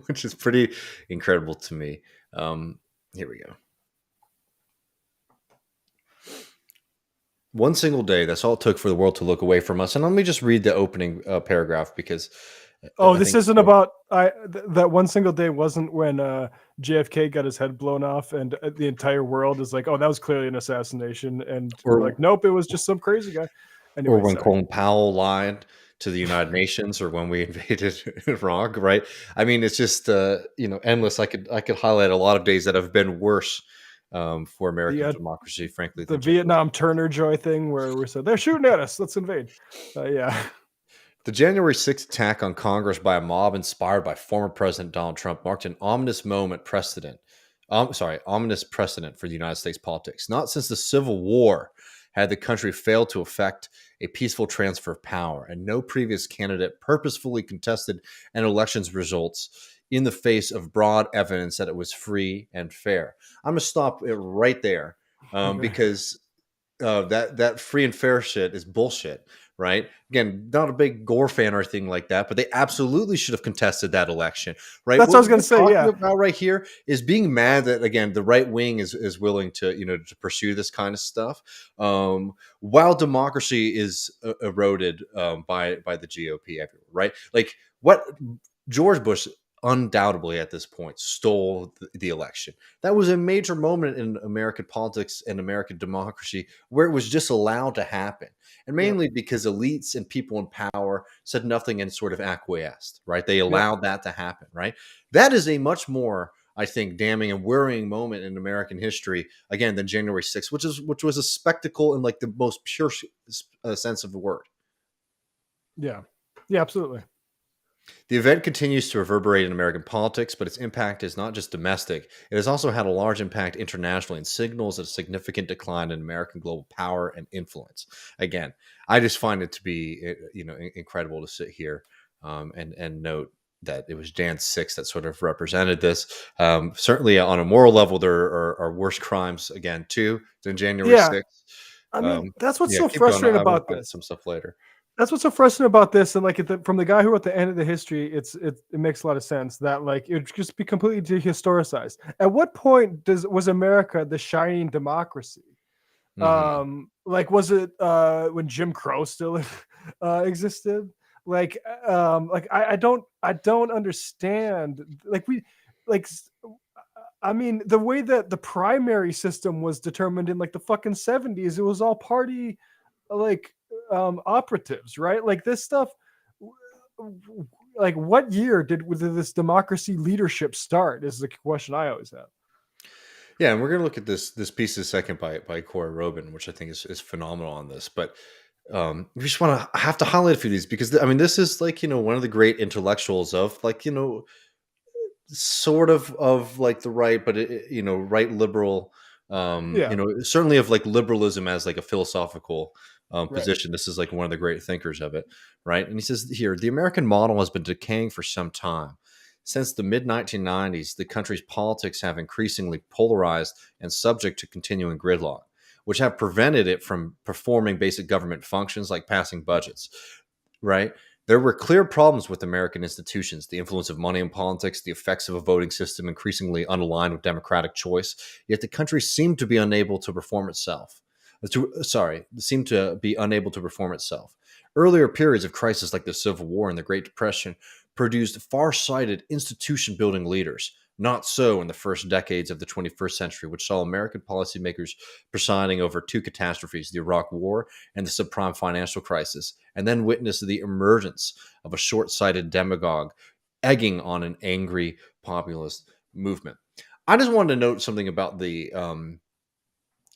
which is pretty incredible to me. Here we go. One single day, that's all it took for the world to look away from us. And let me just read the opening paragraph because... this isn't about... that one single day wasn't when JFK got his head blown off and the entire world is like, oh, that was clearly an assassination. And we're like, nope, it was just some crazy guy. Anyway, or when Colin Powell lied to the United Nations, or when we invaded Iraq, right? I mean, it's just, endless. I could highlight a lot of days that have been worse for American democracy, frankly. The Vietnam Turner Joy thing where we said, they're shooting at us, let's invade. Yeah. The January 6th attack on Congress by a mob inspired by former President Donald Trump marked an ominous precedent for the United States politics. Not since the Civil War had the country failed to effect a peaceful transfer of power, and no previous candidate purposefully contested an election's results in the face of broad evidence that it was free and fair. I'm going to stop it right there because that free and fair shit is bullshit. Right? Again, not a big Gore fan or anything like that, but they absolutely should have contested that election. Right? That's what I was going to say. Yeah. About right here is being mad that, again, the right wing is willing to to pursue this kind of stuff, while democracy is eroded by the GOP everywhere. Right? Like what George Bush undoubtedly at this point stole the election. That was a major moment in American politics and American democracy where it was just allowed to happen. And mainly because elites and people in power said nothing and sort of acquiesced, right? They allowed that to happen, right? That is a much more, I think, damning and worrying moment in American history, again, than January 6th, which was a spectacle in the most pure sense of the word. Yeah. Yeah, absolutely. The event continues to reverberate in American politics, but its impact is not just domestic. It has also had a large impact internationally and signals a significant decline in American global power and influence. Again, I just find it to be, incredible to sit here and note that it was Jan 6 that sort of represented this. Certainly on a moral level, there are worse crimes, again, too, than January 6th. I mean, that's what's so frustrating about this. Some stuff later. That's what's so frustrating about this, and from the guy who wrote the end of the history, it makes a lot of sense that it would just be completely dehistoricized. At what point was America the shining democracy? Mm-hmm. Was it when Jim Crow still existed? I don't understand. I mean, the way that the primary system was determined in the fucking 70s, it was all party operatives, right? This stuff, what year did this democracy leadership start is the question I always have. Yeah, and we're going to look at this piece in a second by Corey Robin, which I think is phenomenal on this. But we just have to highlight a few of these because this is one of the great intellectuals of sort of the right, but right liberal, certainly of liberalism as a philosophical Right. position. This is like one of the great thinkers of it, right? And he says here, the American model has been decaying for some time. Since the mid 1990s, the country's politics have increasingly polarized and subject to continuing gridlock, which have prevented it from performing basic government functions like passing budgets, right? There were clear problems with American institutions, the influence of money in politics, the effects of a voting system increasingly unaligned with democratic choice, yet the country seemed to be unable to perform itself. Seemed to be unable to perform itself. Earlier periods of crisis like the Civil War and the Great Depression produced far-sighted institution-building leaders. Not so in the first decades of the 21st century, which saw American policymakers presiding over two catastrophes, the Iraq War and the subprime financial crisis, and then witnessed the emergence of a short-sighted demagogue egging on an angry populist movement. I just wanted to note something about the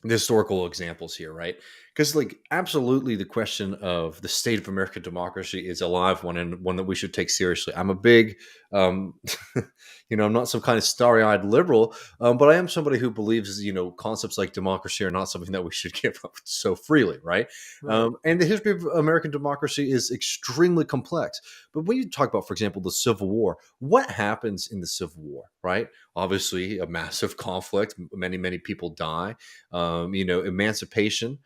historical examples here, right? Because, like, absolutely, the question of the state of American democracy is a live one and one that we should take seriously. I'm a big, um, I'm not some kind of starry-eyed liberal, but I am somebody who believes, concepts like democracy are not something that we should give up so freely, right? Right. And the history of American democracy is extremely complex. But when you talk about, for example, the Civil War, what happens in the Civil War, right? Obviously, a massive conflict. Many people die. Emancipation.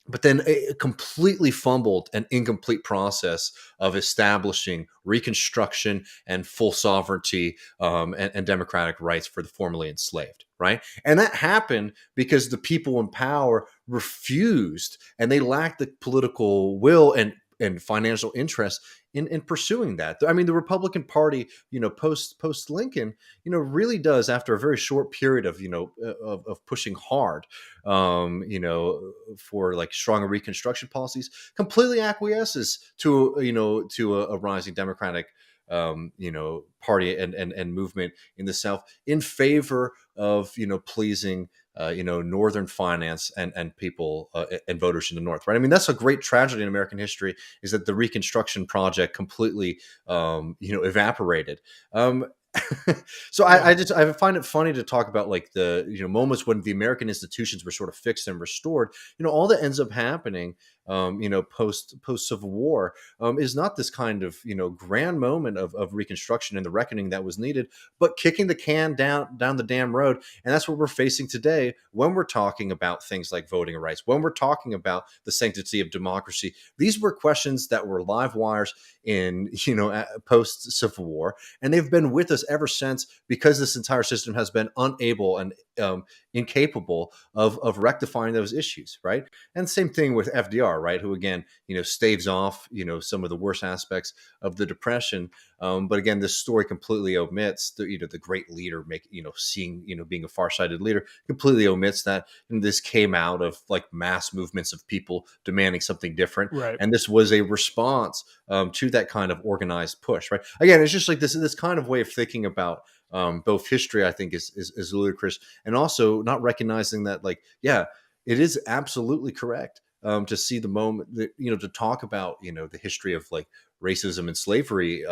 But then a completely fumbled and incomplete process of establishing Reconstruction and full sovereignty and democratic rights for the formerly enslaved, right? And that happened because the people in power refused, and they lacked the political will and financial interest in pursuing that. I mean, the Republican Party, post Lincoln, really does, after a very short period of of pushing hard, for like stronger Reconstruction policies, completely acquiesces to a rising Democratic party and movement in the South in favor of pleasing northern finance and people and voters in the North, right? I mean, that's a great tragedy in American history, is that the Reconstruction project completely evaporated. So Yeah. I find it funny to talk about like the moments when the American institutions were sort of fixed and restored. All that ends up happening post Civil War is not this kind of grand moment of Reconstruction and the reckoning that was needed, but kicking the can down the damn road. And that's what we're facing today when we're talking about things like voting rights, when we're talking about the sanctity of democracy. These were questions that were live wires in post Civil War, and they've been with us ever since, because this entire system has been unable and incapable of rectifying those issues, right? And same thing with FDR, right? Who again, staves off, some of the worst aspects of the Depression. But again, this story completely omits the great leader being a far-sighted leader, completely omits that this came out of like mass movements of people demanding something different, Right. and this was a response to that kind of organized push, right? Again, it's just like this kind of way of thinking about both history, I think, is ludicrous, and also not recognizing that, like, yeah, it is absolutely correct to see the moment that, to talk about the history of like racism and slavery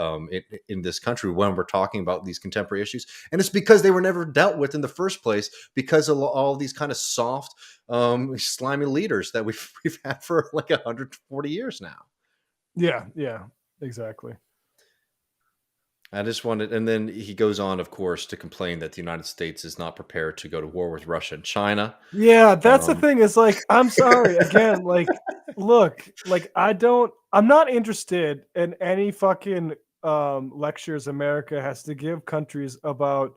in this country when we're talking about these contemporary issues. And it's because they were never dealt with in the first place, because of all these kind of soft, slimy leaders that we've had for like 140 years now. Yeah. Yeah. Exactly. I just wanted, and then he goes on, of course, to complain that the United States is not prepared to go to war with Russia and China. Yeah, that's the Um, thing, is like, I'm sorry again, like, look, like, I'm not interested in any fucking lectures America has to give countries about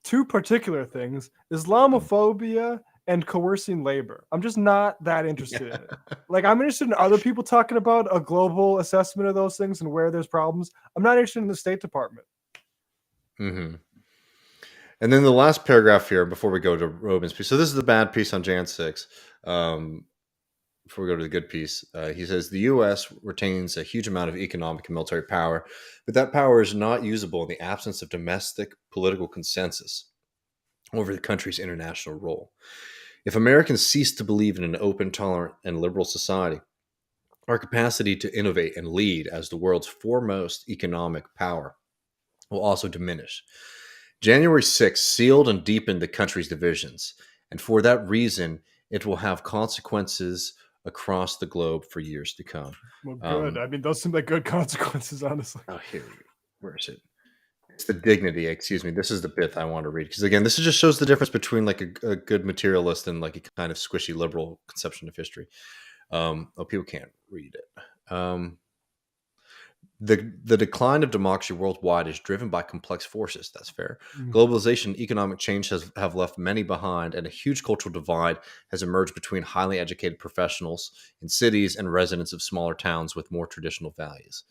two particular things: Islamophobia and coercing labor. I'm just not that interested in it. Like, I'm interested in other people talking about a global assessment of those things and where there's problems. I'm not interested in the State Department. mhm. And then the last paragraph here before we go to Robin's piece. So this is the bad piece on Jan 6. Before we go to the good piece, he says the U.S. retains a huge amount of economic and military power, but that power is not usable in the absence of domestic political consensus over the country's international role. If Americans cease to believe in an open, tolerant, and liberal society, our capacity to innovate and lead as the world's foremost economic power will also diminish. January 6th sealed and deepened the country's divisions, and for that reason, it will have consequences across the globe for years to come. Well, good. I mean, those seem like good consequences, honestly. Oh, here, where is it? It's the dignity. Excuse me. This is the bit I want to read because again, this just shows the difference between like a good materialist and like a kind of squishy liberal conception of history. People can't read it. The decline of democracy worldwide is driven by complex forces. That's fair. Globalization and economic change have left many behind, and a huge cultural divide has emerged between highly educated professionals in cities and residents of smaller towns with more traditional values.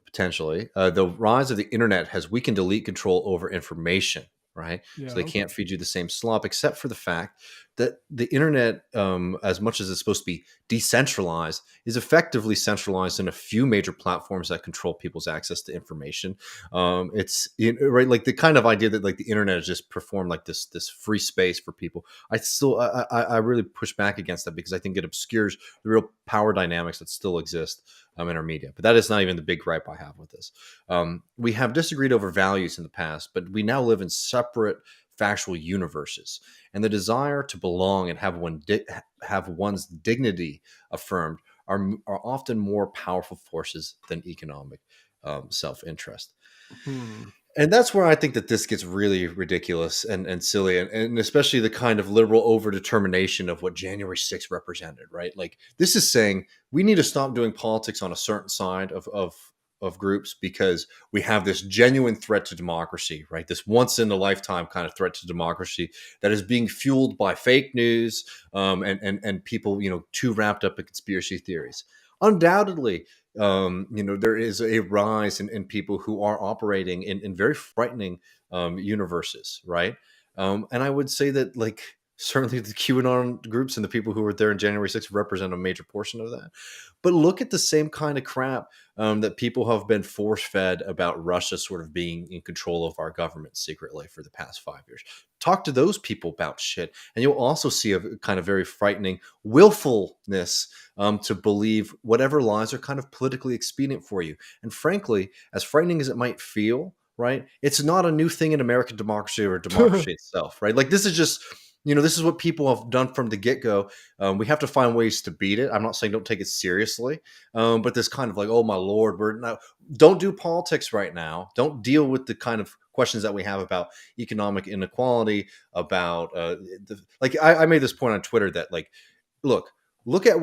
Potentially, the rise of the internet has weakened elite control over information, right? Yeah, So they can't feed you the same slop, except for the fact that the internet, as much as it's supposed to be decentralized, is effectively centralized in a few major platforms that control people's access to information. Right, like the kind of idea that like the internet is just performed like this free space for people. I really push back against that because I think it obscures the real power dynamics that still exist in our media. But that is not even the big gripe I have with this. We have disagreed over values in the past, but we now live in separate factual universes, and the desire to belong and have one's dignity affirmed are often more powerful forces than economic self-interest. And that's where I think that this gets really ridiculous and silly, and especially the kind of liberal overdetermination of what January 6th represented, right? Like this is saying we need to stop doing politics on a certain side of groups because we have this genuine threat to democracy, right? This once in a lifetime kind of threat to democracy that is being fueled by fake news and people, too wrapped up in conspiracy theories. Undoubtedly, there is a rise in people who are operating in very frightening universes, right? And I would say that, like, certainly the QAnon groups and the people who were there in January 6th represent a major portion of that. But look at the same kind of crap that people have been force-fed about Russia sort of being in control of our government secretly for the past 5 years. Talk to those people about shit, and you'll also see a kind of very frightening willfulness to believe whatever lies are kind of politically expedient for you. And frankly, as frightening as it might feel, right, it's not a new thing in American democracy or democracy itself, right? Like this is just... this is what people have done from the get-go. We have to find ways to beat it. I'm not saying don't take it seriously, but this kind of like, oh my Lord, don't do politics right now. Don't deal with the kind of questions that we have about economic inequality, about I made this point on Twitter that like, look at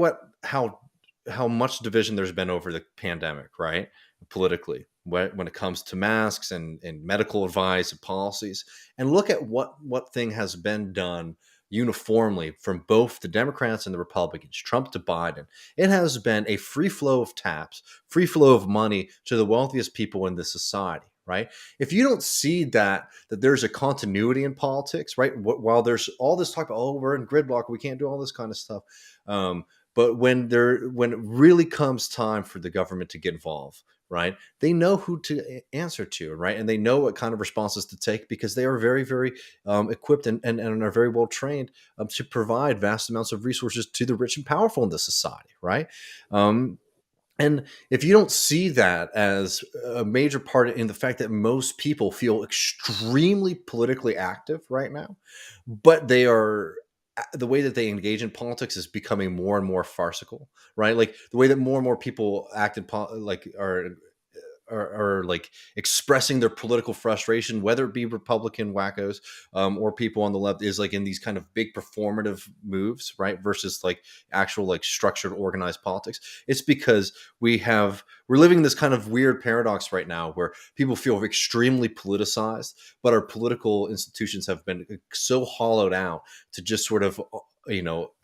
how much division there's been over the pandemic, right? Politically, when it comes to masks and medical advice and policies, and look at what thing has been done uniformly from both the Democrats and the Republicans, Trump to Biden. It has been a free flow of taps, free flow of money to the wealthiest people in this society, right? If you don't see that there's a continuity in politics, right? While there's all this talk about, we're in gridlock, we can't do all this kind of stuff. But when it really comes time for the government to get involved, right, they know who to answer to, right? And they know what kind of responses to take because they are very, very equipped and are very well trained to provide vast amounts of resources to the rich and powerful in this society, right? And if you don't see that as a major part in the fact that most people feel extremely politically active right now, but the way that they engage in politics is becoming more and more farcical, right? Like the way that more and more people act in are like expressing their political frustration, whether it be Republican wackos or people on the left, is like in these kind of big performative moves, right? Versus like actual like structured, organized politics. It's because we're living in this kind of weird paradox right now where people feel extremely politicized, but our political institutions have been so hollowed out to just sort of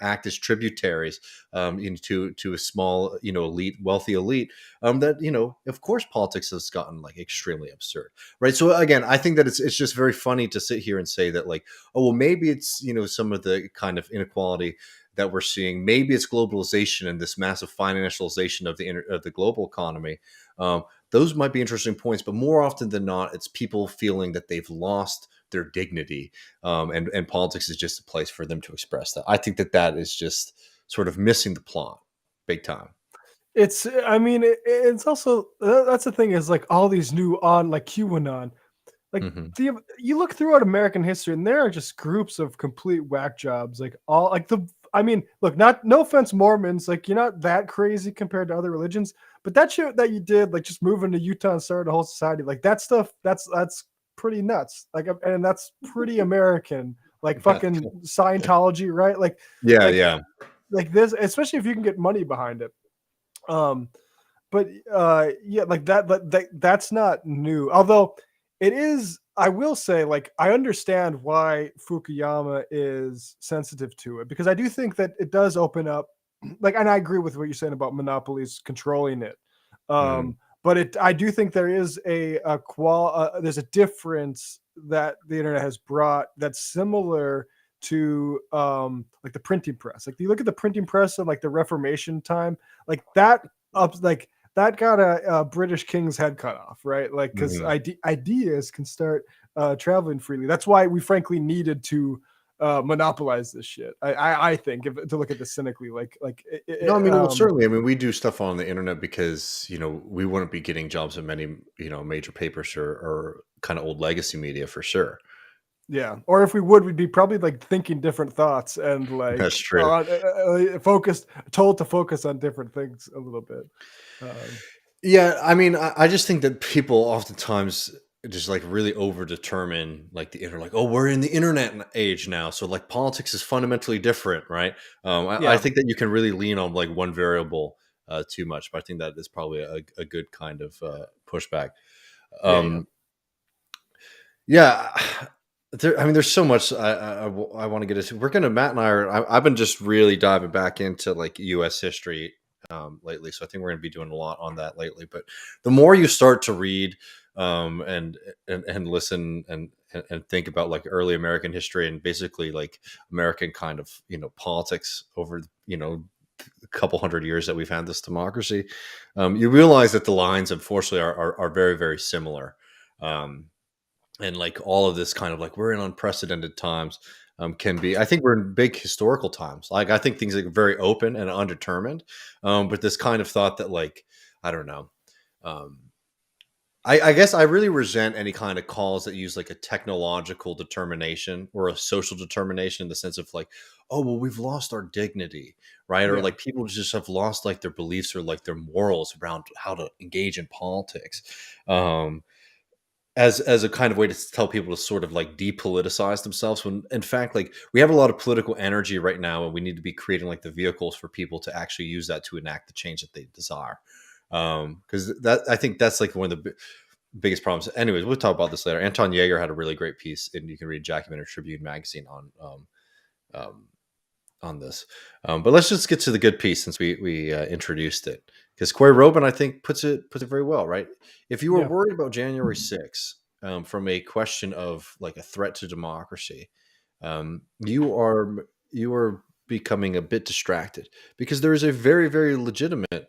act as tributaries to a small wealthy elite that of course politics has gotten like extremely absurd, right? So again, I think that it's just very funny to sit here and say that like, oh well, maybe it's some of the kind of inequality that we're seeing, maybe it's globalization and this massive financialization of the global economy. Those might be interesting points, but more often than not, it's people feeling that they've lost their dignity, and politics is just a place for them to express that. I think that is just sort of missing the plot big time. It's also that's the thing is like all these new on like QAnon, like you look throughout American history and there are just groups of complete whack jobs, like all like I mean, look, no offense, Mormons, like you're not that crazy compared to other religions, but that shit that you did, like just moving to Utah and starting a whole society, like that stuff, that's pretty nuts. Like, and that's pretty American. Like fucking Scientology, right? Yeah, like, yeah. like this, especially if you can get money behind it. But yeah, like that's not new. Although it is, I will say, like I understand why Fukuyama is sensitive to it, because I do think that it does open up, like, and I agree with what you're saying about monopolies controlling it. But I do think there is there's a difference that the internet has brought that's similar to like the printing press. Like you look at the printing press and like the Reformation time, like that up like that got a British king's head cut off, right? Like because ideas can start traveling freely. That's why we frankly needed to monopolize this shit. I think to look at this cynically, No, I mean, well, certainly. I mean, we do stuff on the internet because we wouldn't be getting jobs at many major papers or kind of old legacy media for sure. Yeah, or if we would, we'd be probably like thinking different thoughts and like That's true. told to focus on different things a little bit. Yeah, I mean, I just think that people oftentimes just like really over determine like the internet, like, oh, we're in the internet age now, so like politics is fundamentally different, right? I Yeah. think that you can really lean on like one variable too much, but I think that is probably a good kind of pushback. Yeah. I mean, there's so much I want to get into. Matt and I've been just really diving back into like U.S. history lately, so I think we're going to be doing a lot on that lately. But the more you start to read and listen and think about like early American history and basically like American kind of politics over a couple hundred years that we've had this democracy, you realize that the lines unfortunately are very, very similar. And like all of this kind of like we're in unprecedented times can be, I think we're in big historical times. Like I think things are very open and undetermined, but this kind of thought that like I don't know. I guess I really resent any kind of calls that use like a technological determination or a social determination in the sense of like, oh well, we've lost our dignity, right? Or like people just have lost like their beliefs or like their morals around how to engage in politics. As a kind of way to tell people to sort of like depoliticize themselves, when in fact like we have a lot of political energy right now and we need to be creating like the vehicles for people to actually use that to enact the change that they desire, because that I think that's like one of the biggest problems. Anyways, we'll talk about this later. Anton Yeager had a really great piece, and you can read Jacobin Tribune magazine on this, but let's just get to the good piece since we introduced it, because Corey Robin I think puts it very well, right? If you were worried about January 6th from a question of like a threat to democracy, you are becoming a bit distracted, because there is a very, very legitimate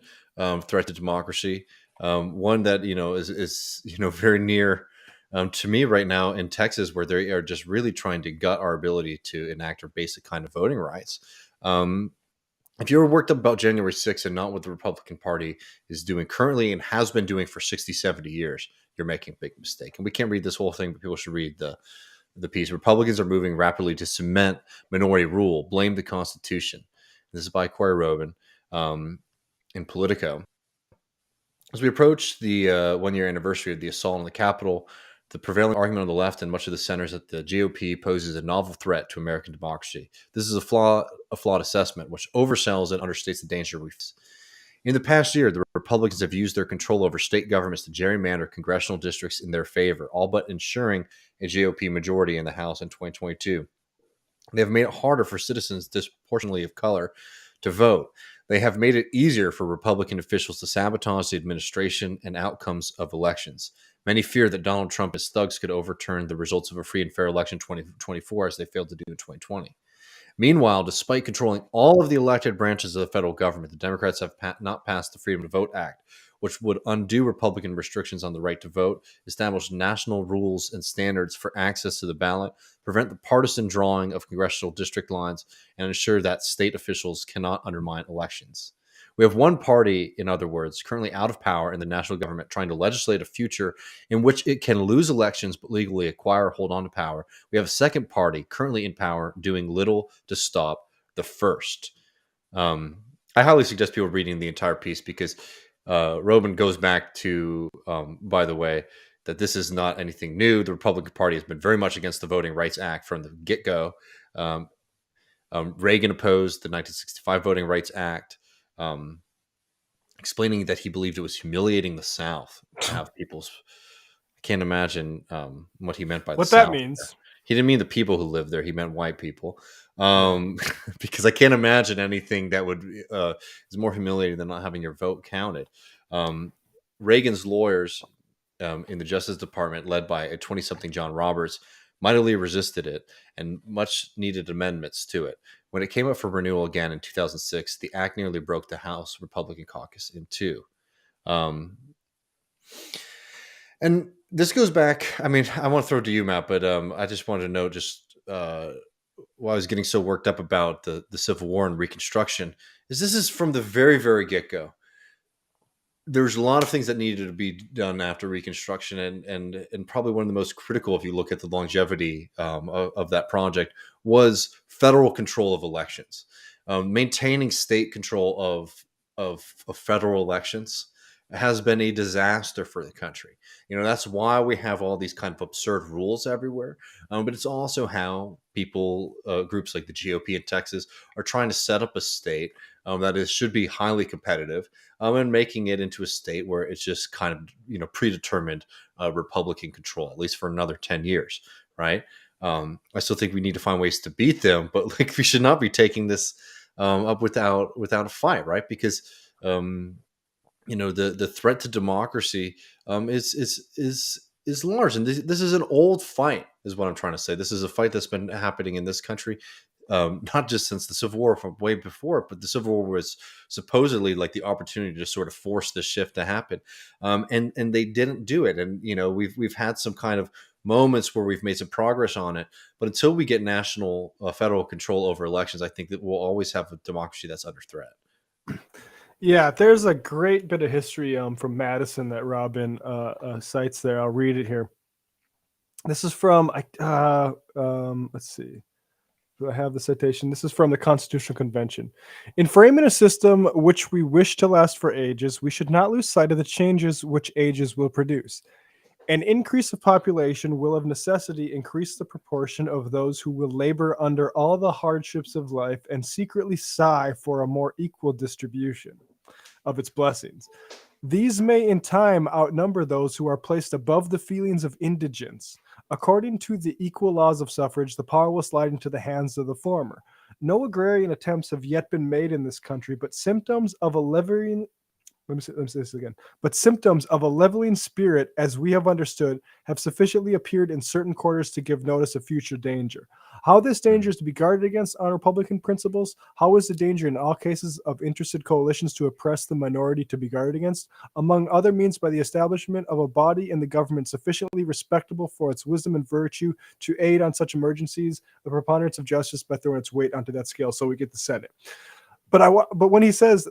threat to democracy, one that is very near to me right now in Texas, where they are just really trying to gut our ability to enact our basic kind of voting rights. If you're worked up about January 6th and not what the Republican Party is doing currently and has been doing for 60, 70 years, you're making a big mistake. And we can't read this whole thing, but people should read the piece. Republicans are moving rapidly to cement minority rule, blame the Constitution. This is by Corey Robin in Politico. As we approach the one-year anniversary of the assault on the Capitol, the prevailing argument on the left and much of the center is that the GOP poses a novel threat to American democracy. This is a flawed assessment, which oversells and understates the danger we face. In the past year, the Republicans have used their control over state governments to gerrymander congressional districts in their favor, all but ensuring a GOP majority in the House in 2022. They have made it harder for citizens disproportionately of color to vote. They have made it easier for Republican officials to sabotage the administration and outcomes of elections. Many fear that Donald Trump and his thugs could overturn the results of a free and fair election 2024, as they failed to do in 2020. Meanwhile, despite controlling all of the elected branches of the federal government, the Democrats have not passed the Freedom to Vote Act, which would undo Republican restrictions on the right to vote, establish national rules and standards for access to the ballot, prevent the partisan drawing of congressional district lines, and ensure that state officials cannot undermine elections. We have one party, in other words, currently out of power in the national government, trying to legislate a future in which it can lose elections but legally acquire or hold on to power. We have a second party currently in power doing little to stop the first. I highly suggest people reading the entire piece because Robin goes back to, by the way, that this is not anything new. The Republican Party has been very much against the Voting Rights Act from the get-go. Reagan opposed the 1965 Voting Rights Act, explaining that he believed it was humiliating the South to have people's. I can't imagine what he meant by what the that South. means. He didn't mean the people who lived there. He meant white people. Because I can't imagine anything that would is more humiliating than not having your vote counted. Reagan's lawyers in the Justice Department, led by a 20-something John Roberts, mightily resisted it and much needed amendments to it. When it came up for renewal again in 2006, the act nearly broke the House Republican caucus in two. And this goes back, I mean, I want to throw it to you, Matt, but I just wanted to know just why I was getting so worked up about the Civil War and Reconstruction is this is from the very, very get-go. There's a lot of things that needed to be done after Reconstruction, and probably one of the most critical, if you look at the longevity of that project, was federal control of elections. Maintaining state control of federal elections has been a disaster for the country. That's why we have all these kind of absurd rules everywhere. But it's also how people, groups like the GOP in Texas, are trying to set up a state that should be highly competitive, and making it into a state where it's just kind of predetermined Republican control, at least for another 10 years, right? I still think we need to find ways to beat them, but we should not be taking this up without a fight, right? Because the threat to democracy is large, and this is an old fight, is what I'm trying to say. This is a fight that's been happening in this country, not just since the Civil War, from way before, but the Civil War was supposedly like the opportunity to sort of force this shift to happen, and they didn't do it. And we've had some kind of moments where we've made some progress on it, but until we get national federal control over elections, I think that we'll always have a democracy that's under threat. Yeah, there's a great bit of history from Madison that Robin cites there. I'll read it here. This is from, let's see. Do I have the citation? This is from the Constitutional Convention. In framing a system which we wish to last for ages, we should not lose sight of the changes which ages will produce. An increase of population will of necessity increase the proportion of those who will labor under all the hardships of life and secretly sigh for a more equal distribution of its blessings. These may in time outnumber those who are placed above the feelings of indigence. According to the equal laws of suffrage, the power will slide into the hands of the former. No agrarian attempts have yet been made in this country, but symptoms of a leveling Let me say this again. But symptoms of a leveling spirit, as we have understood, have sufficiently appeared in certain quarters to give notice of future danger. How this danger is to be guarded against on Republican principles, how is the danger in all cases of interested coalitions to oppress the minority to be guarded against, among other means by the establishment of a body in the government sufficiently respectable for its wisdom and virtue to aid on such emergencies, the preponderance of justice by throwing its weight onto that scale. So we get the Senate. But when he says,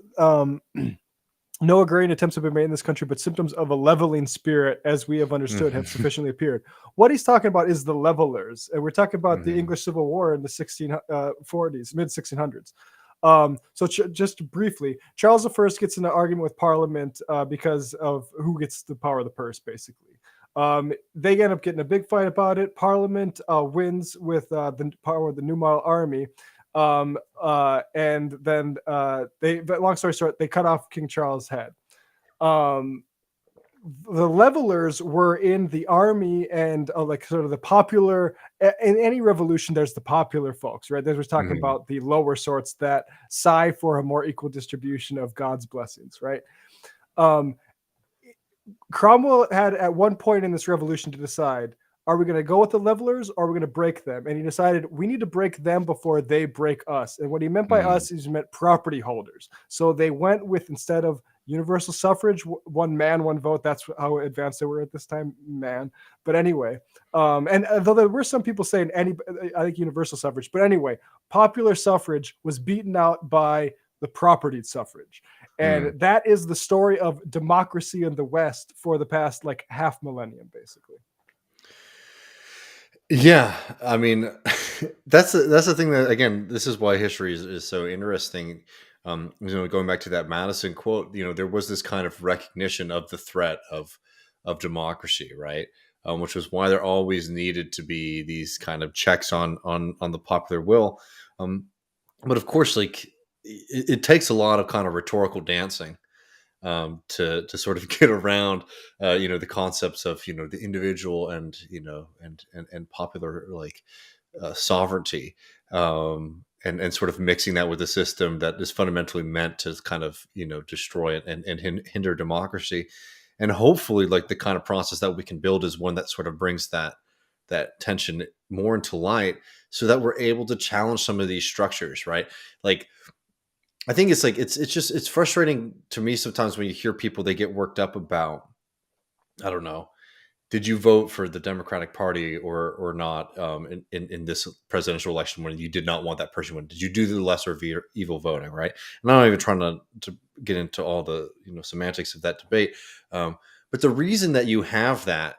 no agrarian attempts have been made in this country, but symptoms of a leveling spirit, as we have understood, have sufficiently appeared. What he's talking about is the levelers. And we're talking about the English Civil War in the 1640s, mid-1600s. So just briefly, Charles I gets in an argument with Parliament because of who gets the power of the purse, basically. They end up getting a big fight about it. Parliament wins with the power of the New Model Army. And then long story short, they cut off King Charles' head. The levelers were in the army and like sort of the popular, in any revolution, there's the popular folks, right? They were talking about the lower sorts that sigh for a more equal distribution of God's blessings, right? Cromwell had at one point in this revolution to decide, are we going to go with the levelers or are we going to break them? And he decided we need to break them before they break us. And what he meant by us is he meant property holders. So they went with, instead of universal suffrage, one man, one vote. That's how advanced they were at this time, man. But anyway, and though there were some people saying I think universal suffrage, but anyway, popular suffrage was beaten out by the property suffrage. And that is the story of democracy in the West for the past like half millennium, basically. Yeah, I mean, that's the thing that, again, this is why history is so interesting. Going back to that Madison quote, there was this kind of recognition of the threat of democracy, right? Which was why there always needed to be these kind of checks on the popular will. Um, but of course, like it takes a lot of kind of rhetorical dancing to sort of get around the concepts of the individual and and popular like sovereignty, and sort of mixing that with a system that is fundamentally meant to kind of destroy it and hinder democracy. And hopefully, like, the kind of process that we can build is one that sort of brings that tension more into light, so that we're able to challenge some of these structures, right? Like, I think it's like it's frustrating to me sometimes when you hear people, they get worked up about, I don't know, did you vote for the Democratic Party or not, in this presidential election when you did not want that person to win? Did you do the lesser of evil voting, right? And I'm not even trying to get into all the semantics of that debate, but the reason that you have that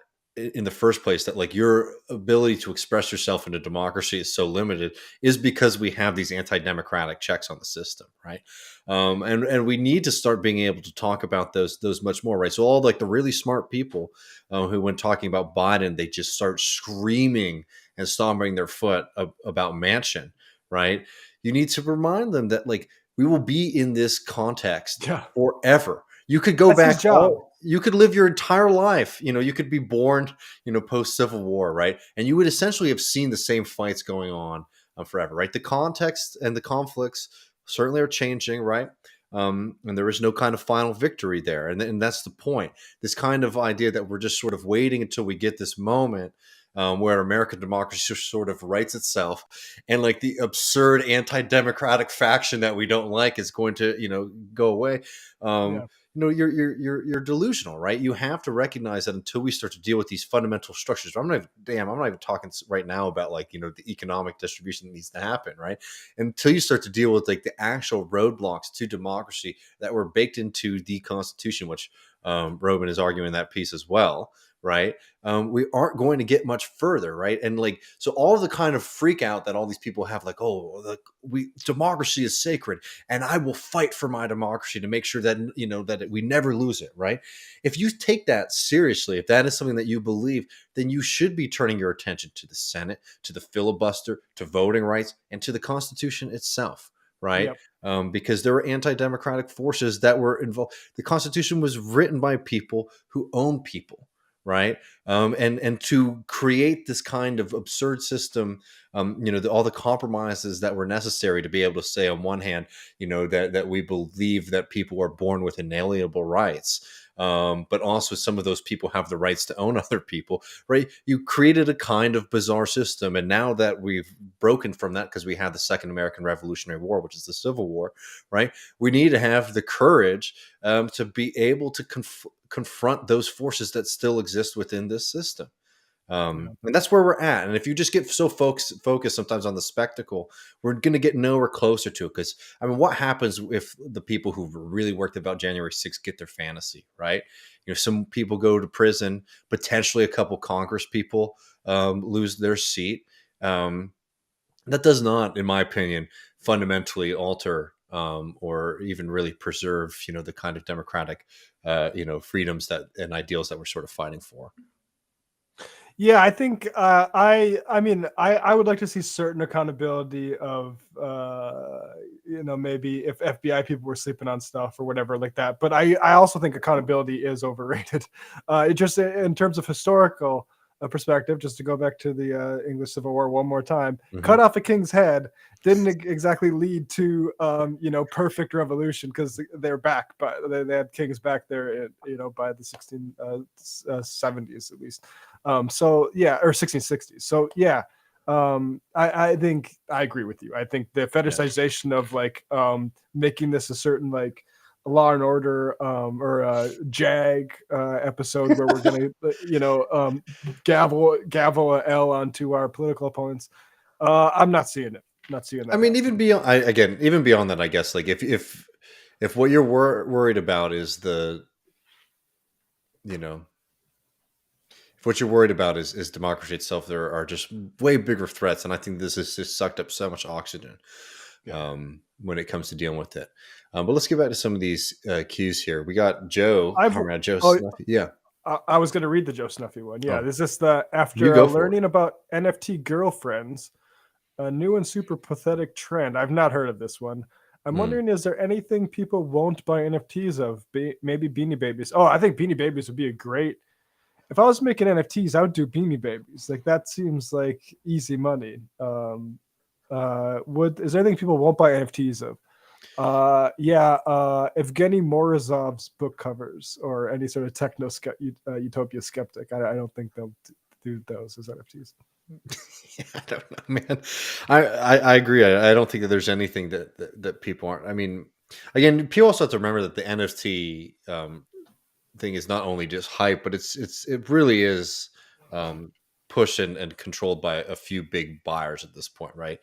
in the first place, that like your ability to express yourself in a democracy is so limited, is because we have these anti-democratic checks on the system, right? And we need to start being able to talk about those much more, right? So all like the really smart people who, when talking about Biden, they just start screaming and stomping their foot about Manchin, right? You need to remind them that, like, we will be in this context Yeah, forever. You could go that's his back job. you could live your entire life. You could be born, post Civil War, right? And you would essentially have seen the same fights going on forever, right? The context and the conflicts certainly are changing, right? And there is no kind of final victory there. And that's the point. This kind of idea that we're just sort of waiting until we get this moment where American democracy sort of rights itself, and like the absurd anti-democratic faction that we don't like is going to, go away. Um, Yeah, you're delusional, right? You have to recognize that until we start to deal with these fundamental structures. I'm not even talking right now about, like, the economic distribution that needs to happen, right? Until you start to deal with, like, the actual roadblocks to democracy that were baked into the Constitution, which Robin is arguing that piece as well, right? We aren't going to get much further, right? And like, so all the kind of freak out that all these people have, like, oh, democracy is sacred, and I will fight for my democracy to make sure that that we never lose it, right? If you take that seriously, if that is something that you believe, then you should be turning your attention to the Senate, to the filibuster, to voting rights, and to the Constitution itself, right? yep, Because there were anti-democratic forces that were involved. The Constitution was written by people who own people, right? And to create this kind of absurd system, all the compromises that were necessary to be able to say, on one hand, that we believe that people are born with inalienable rights, but also some of those people have the rights to own other people, right? You created a kind of bizarre system, and now that we've broken from that, because we had the Second American Revolutionary War, which is the Civil War, right? We need to have the courage to be able to confront those forces that still exist within this system. yeah, And that's where we're at. And if you just get so focused sometimes on the spectacle, we're going to get nowhere closer to it. Because, I mean, what happens if the people who really worked about January 6th get their fantasy, right? Some people go to prison, potentially a couple Congress people lose their seat. That does not, in my opinion, fundamentally alter or even really preserve, the kind of democratic, freedoms that and ideals that we're sort of fighting for. yeah. I think I mean, I would like to see certain accountability of maybe if FBI people were sleeping on stuff or whatever like that. But I also think accountability is overrated. It just, in terms of historical perspective, just to go back to the English Civil War one more time, Mhm. cut off a king's head didn't exactly lead to perfect revolution, because they're back, but they had kings back there by the 1670s at least. So yeah, or 1660s. So yeah, I think I agree with you. I think the Yeah. fetishization of like making this a certain like Law and Order or a Jag episode where we're gonna gavel a L onto our political opponents. I'm not seeing it. Not seeing that I mean, even happening. beyond, even beyond that, I guess, like, if what you're worried about is the, you know, if what you're worried about is democracy itself. There are just way bigger threats, and I think this has just sucked up so much oxygen when it comes to dealing with it. But let's get back to some of these cues here. We got Joe, Comrade Joe Snuffy. Yeah, I was going to read the Joe Snuffy one. Yeah, this is You go after for learning about NFT girlfriends, a new and super pathetic trend. I've not heard of this one. I'm wondering, is there anything people won't buy NFTs of? Maybe Beanie Babies. Oh, I think Beanie Babies would be a great. If I was making NFTs, I would do Beanie Babies. Like that seems like easy money. Is there anything people won't buy NFTs of? Evgeny Morozov's book covers or any sort of techno utopia skeptic. I don't think they'll do those as NFTs. I don't know, man. I agree. I don't think that there's anything that people aren't. I mean, again, people also have to remember that the NFT thing is not only just hype, but it really is pushed and controlled by a few big buyers at this point, right?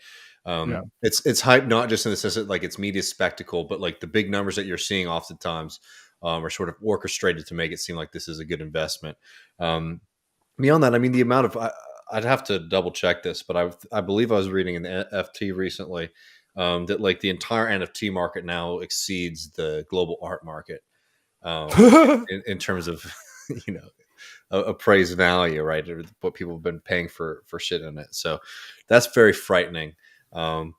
It's hype not just in the sense that like it's media spectacle, but like the big numbers that you're seeing oftentimes are sort of orchestrated to make it seem like this is a good investment. Beyond that, I mean, the amount of I'd have to double check this, but I believe I was reading in the NFT recently that like the entire NFT market now exceeds the global art market in terms of appraised value, right? Or what people have been paying for shit in it. So that's very frightening. Though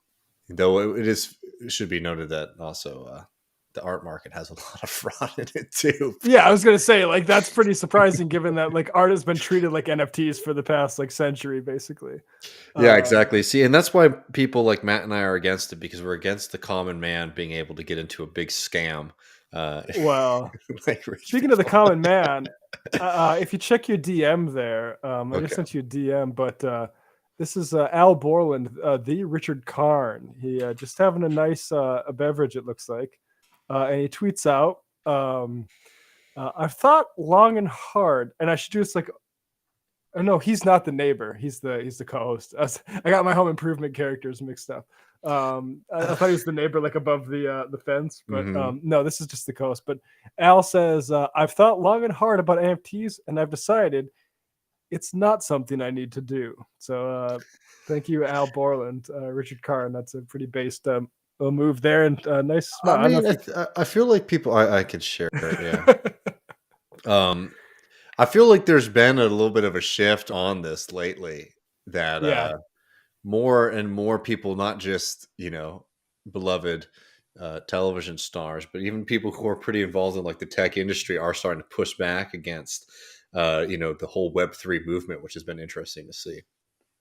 it should be noted that also the art market has a lot of fraud in it too. Yeah, I was gonna say like that's pretty surprising given that like art has been treated like NFTs for the past like century, basically. Yeah, exactly. See, and that's why people like Matt and I are against it, because we're against the common man being able to get into a big scam. Well, like speaking of the common man, if you check your DM there, I just sent you a DM, but this is Al Borland, the Richard Karn. He just having a nice a beverage, it looks like. And he tweets out, I've thought long and hard, and I should do this like, oh no, he's not the neighbor. He's the co-host. I got my Home Improvement characters mixed up. I thought he was the neighbor, like above the fence, but no, this is just the co-host. But Al says, I've thought long and hard about NFTs, and I've decided it's not something I need to do. So thank you, Al Borland, Richard Karn. That's a pretty based a move there, and nice smile. I mean, I feel like people. I could share it. Yeah. I feel like there's been a little bit of a shift on this lately. That more and more people, not just beloved television stars, but even people who are pretty involved in like the tech industry, are starting to push back against the whole Web3 movement, which has been interesting to see.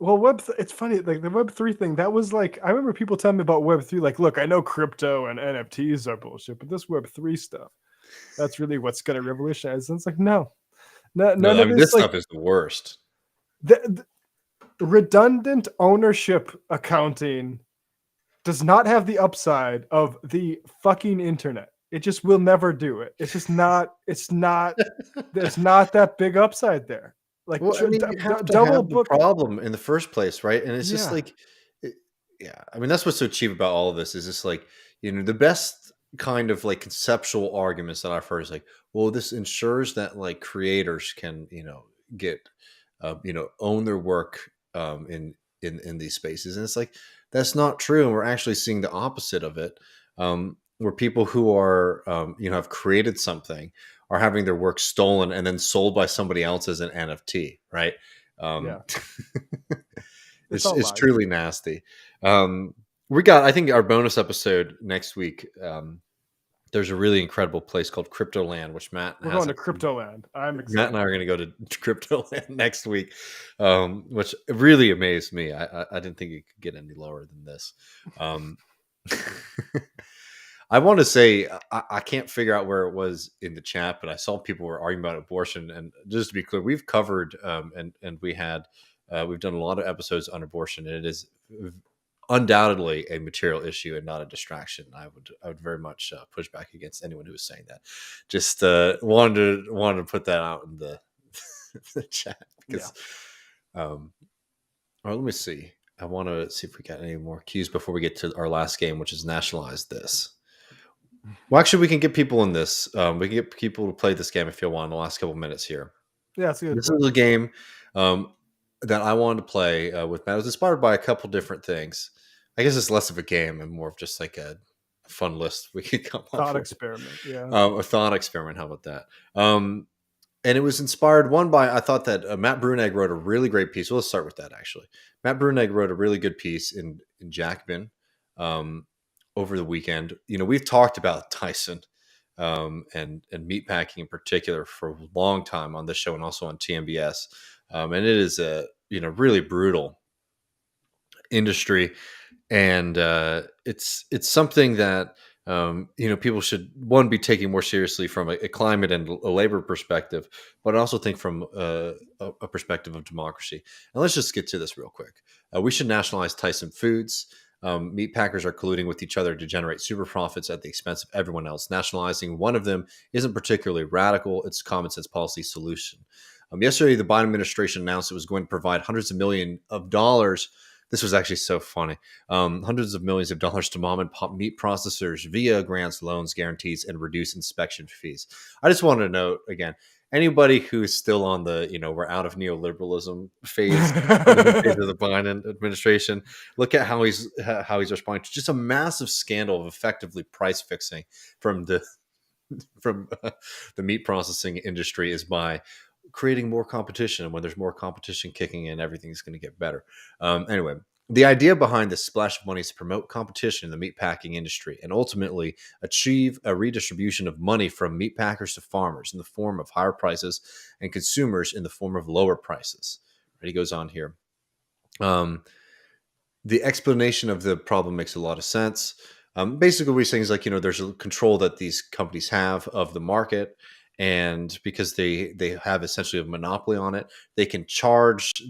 Well, it's funny, like the Web3 thing, that was like, I remember people telling me about Web3, like, look, I know crypto and NFTs are bullshit, but this Web3 stuff, that's really what's going to revolutionize. And it's like, no, I mean, this stuff is the worst. The redundant ownership accounting does not have the upside of the fucking internet. It just will never do it. It's just not, there's not that big upside there. Like, well, I mean, you have to have the problem in the first place, right? And it's just like, I mean, that's what's so cheap about all of this is just like, the best kind of like conceptual arguments that I've heard is like, well, this ensures that like creators can, get, own their work in these spaces. And it's like, that's not true. And we're actually seeing the opposite of it, where people who are, have created something are having their work stolen and then sold by somebody else as an NFT, right? It's truly nasty. We got, I think, our bonus episode next week. There's a really incredible place called Cryptoland, which Matt we're going to Cryptoland. I'm excited. Matt and I are going to go to Cryptoland next week, which really amazed me. I didn't think it could get any lower than this. I want to say I can't figure out where it was in the chat, but I saw people were arguing about abortion. And just to be clear, we've covered and we've done a lot of episodes on abortion, and it is undoubtedly a material issue and not a distraction. I would very much push back against anyone who was saying that. Just wanted to put that out in the chat because. All right, let me see. I want to see if we got any more cues before we get to our last game, which is Nationalize This. Well, actually, we can get people in this. We can get people to play this game if you want in the last couple minutes here. Yeah, it's a good This point. is a game um, that I wanted to play with Matt. It was inspired by a couple different things. I guess it's less of a game and more of just like a fun list we could come up Thought with. experiment. Yeah. A thought experiment. How about that? And it was inspired one by I thought that Matt Brunegg wrote a really great piece. Well, let's start with that actually. Matt Brunegg wrote a really good piece in Jacobin um, over the weekend. You know, we've talked about Tyson and meatpacking in particular for a long time on this show and also on TMBS. And it is a really brutal industry, and it's something that people should be taking more seriously from a climate and a labor perspective, but I also think from a perspective of democracy. And let's just get to this real quick. We should nationalize Tyson Foods. Meat packers are colluding with each other to generate super profits at the expense of everyone else. Nationalizing one of them isn't particularly radical. It's a common sense policy solution. Yesterday, the Biden administration announced it was going to provide hundreds of millions of dollars. This was actually so funny. Hundreds of millions of dollars to mom and pop meat processors via grants, loans, guarantees, and reduced inspection fees. I just wanted to note again, anybody who is still on the, we're out of neoliberalism phase, phase of the Biden administration, look at how he's responding to just a massive scandal of effectively price fixing from the meat processing industry is by creating more competition. And when there's more competition kicking in, everything's going to get better. Anyway, the idea behind this splash of money is to promote competition in the meatpacking industry and ultimately achieve a redistribution of money from meat packers to farmers in the form of higher prices and consumers in the form of lower prices. Right, he goes on here. The explanation of the problem makes a lot of sense. Basically, what he's saying is like, there's a control that these companies have of the market. And because they have essentially a monopoly on it, they can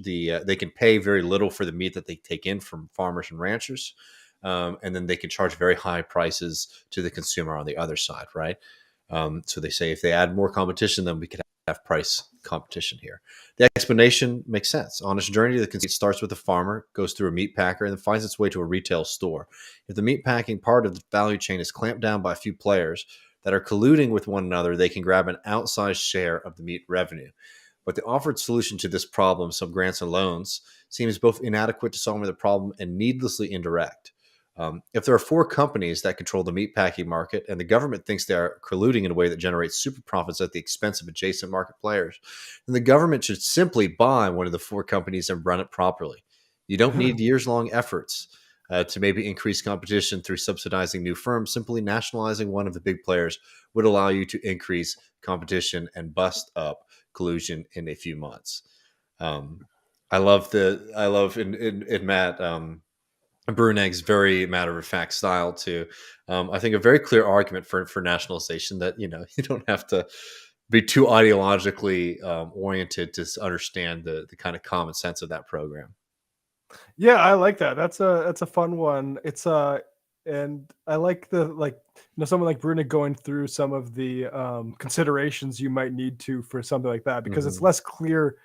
they can pay very little for the meat that they take in from farmers and ranchers. And then they can charge very high prices to the consumer on the other side, right? So they say if they add more competition, then we could have price competition here. The explanation makes sense. On its journey, the conceit starts with a farmer, goes through a meat packer, and then finds its way to a retail store. If the meat packing part of the value chain is clamped down by a few players that are colluding with one another, they can grab an outsized share of the meat revenue. But the offered solution to this problem, some grants and loans, seems both inadequate to solving the problem and needlessly indirect. If there are four companies that control the meatpacking market and the government thinks they are colluding in a way that generates super profits at the expense of adjacent market players, then the government should simply buy one of the four companies and run it properly. You don't need years-long efforts to maybe increase competition through subsidizing new firms. Simply nationalizing one of the big players would allow you to increase competition and bust up collusion in a few months. I love in Matt. Brunegg's very matter of fact style too. I think a very clear argument for nationalization that you don't have to be too ideologically oriented to understand the kind of common sense of that program. Yeah, I like that. That's a fun one. And I like someone like Bruna going through some of the considerations you might need to for something like that because it's Mm-hmm. less clear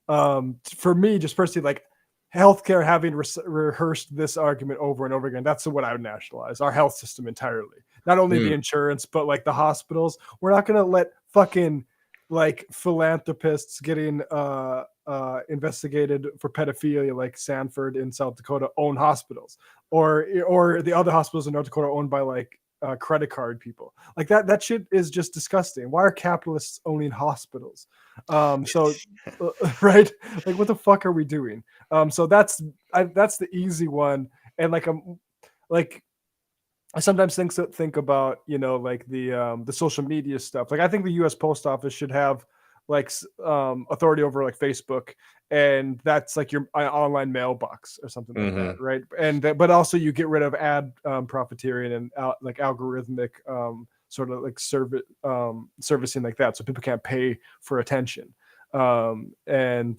for me just personally like healthcare having rehearsed this argument over and over again. That's what I would nationalize our health system entirely. Not only the insurance, but like the hospitals. We're not gonna let fucking like philanthropists getting investigated for pedophilia like Sanford in South Dakota own hospitals or the other hospitals in North Dakota owned by like credit card people like that shit is just disgusting. Why are capitalists owning hospitals? So right, like what the fuck are we doing? So that's the easy one. And like I sometimes think about like the social media stuff. Like I think the U.S. Post Office should have like authority over like Facebook, and that's like your online mailbox or something like that, right? And but also you get rid of ad profiteering and like algorithmic sort of like servicing like that, so people can't pay for attention. And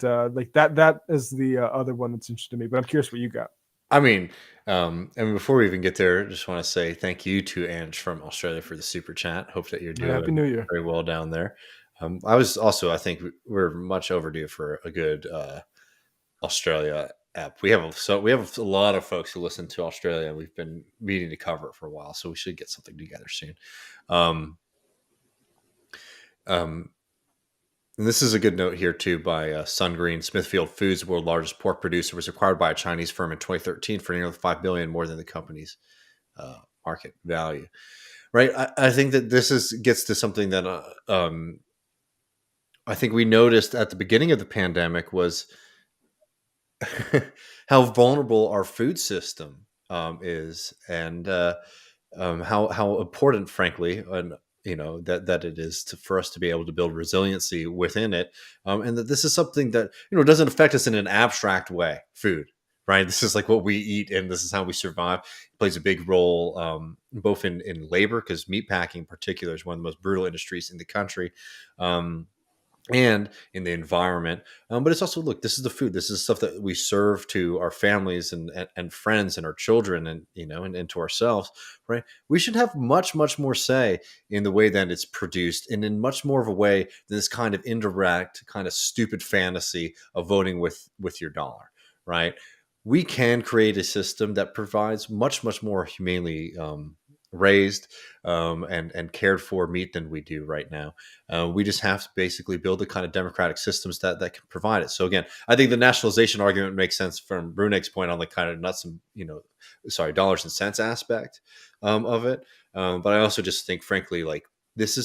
like that is the other one that's interesting to me. But I'm curious what you got. Before we even get there, I just want to say thank you to Ange from Australia for the super chat. Hope that you're Happy doing New Year. very well down there. I think we're much overdue for a good Australia app. We have a lot of folks who listen to Australia, and we've been meaning to cover it for a while, so we should get something together soon. Um, um, And this is a good note here too by Sungreen. Smithfield Foods, the world's largest pork producer, was acquired by a Chinese firm in 2013 for nearly $5 billion, more than the company's market value. Right. I think that gets to something that I think we noticed at the beginning of the pandemic was how vulnerable our food system is, and how important, frankly, and that it is for us to be able to build resiliency within it, and that this is something that doesn't affect us in an abstract way. Food, right? This is like what we eat, and this is how we survive. It plays a big role, both in labor, because meatpacking in particular is one of the most brutal industries in the country. And in the environment, but it's also, look, this is the food. This is stuff that we serve to our families and friends and our children, and and to ourselves, right? We should have much more say in the way that it's produced, and in much more of a way than this kind of indirect, kind of stupid fantasy of voting with your dollar, right? We can create a system that provides much more humanely raised and cared for meat than we do right now. We just have to basically build the kind of democratic systems that can provide it. So again, I think the nationalization argument makes sense from Brunek's point on the kind of nuts and dollars and cents aspect of it. But I also just think, frankly, like these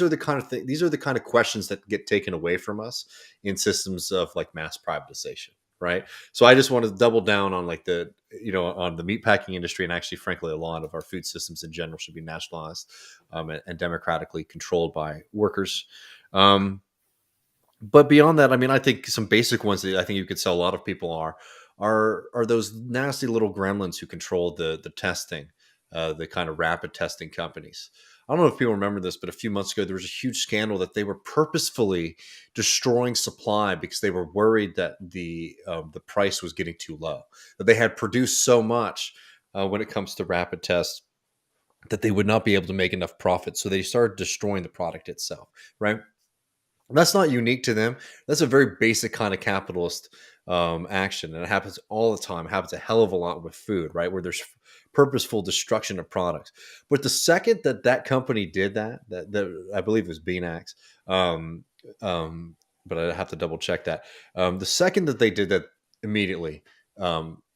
are the kind of these are the kind of questions that get taken away from us in systems of like mass privatization. Right. So I just want to double down on like on the meatpacking industry, and actually, frankly, a lot of our food systems in general should be nationalized and democratically controlled by workers. But beyond that, I mean, I think some basic ones that I think you could sell a lot of people are those nasty little gremlins who control the testing, the kind of rapid testing companies. I don't know if people remember this, but a few months ago there was a huge scandal that they were purposefully destroying supply because they were worried that the price was getting too low. That they had produced so much when it comes to rapid tests that they would not be able to make enough profit, so they started destroying the product itself. Right. That's not unique to them. That's a very basic kind of capitalist action, and it happens all the time. It happens a hell of a lot with food, right? Where there's purposeful destruction of products. But the second that company did that I believe it was Beanax, but I have to double check that. The second that they did that, immediately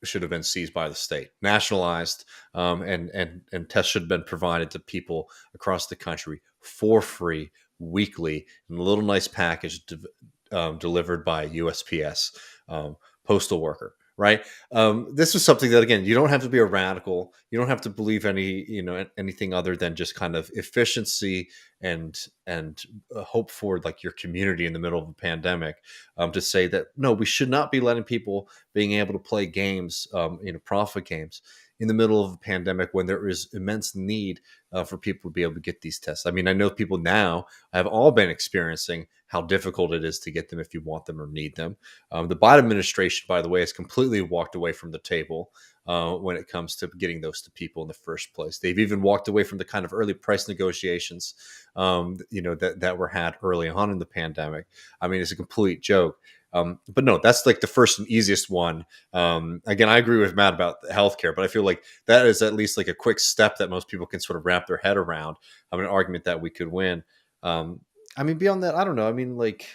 should have been seized by the state, nationalized, and tests should have been provided to people across the country for free, weekly, in a little nice package delivered by USPS postal worker. Right. This was something that, again, you don't have to be a radical. You don't have to believe anything other than just kind of efficiency and hope for like your community in the middle of a pandemic, to say that no, we should not be letting people being able to play games, profit games in the middle of a pandemic when there is immense need for people to be able to get these tests. I mean, I know people now have all been experiencing how difficult it is to get them if you want them or need them. The Biden administration, by the way, has completely walked away from the table when it comes to getting those to people in the first place. They've even walked away from the kind of early price negotiations, that were had early on in the pandemic. I mean, it's a complete joke. But no, that's like the first and easiest one. Again, I agree with Matt about healthcare, but I feel like that is at least like a quick step that most people can sort of wrap their head around. I mean, an argument that we could win. I mean, beyond that, I don't know. I mean, like,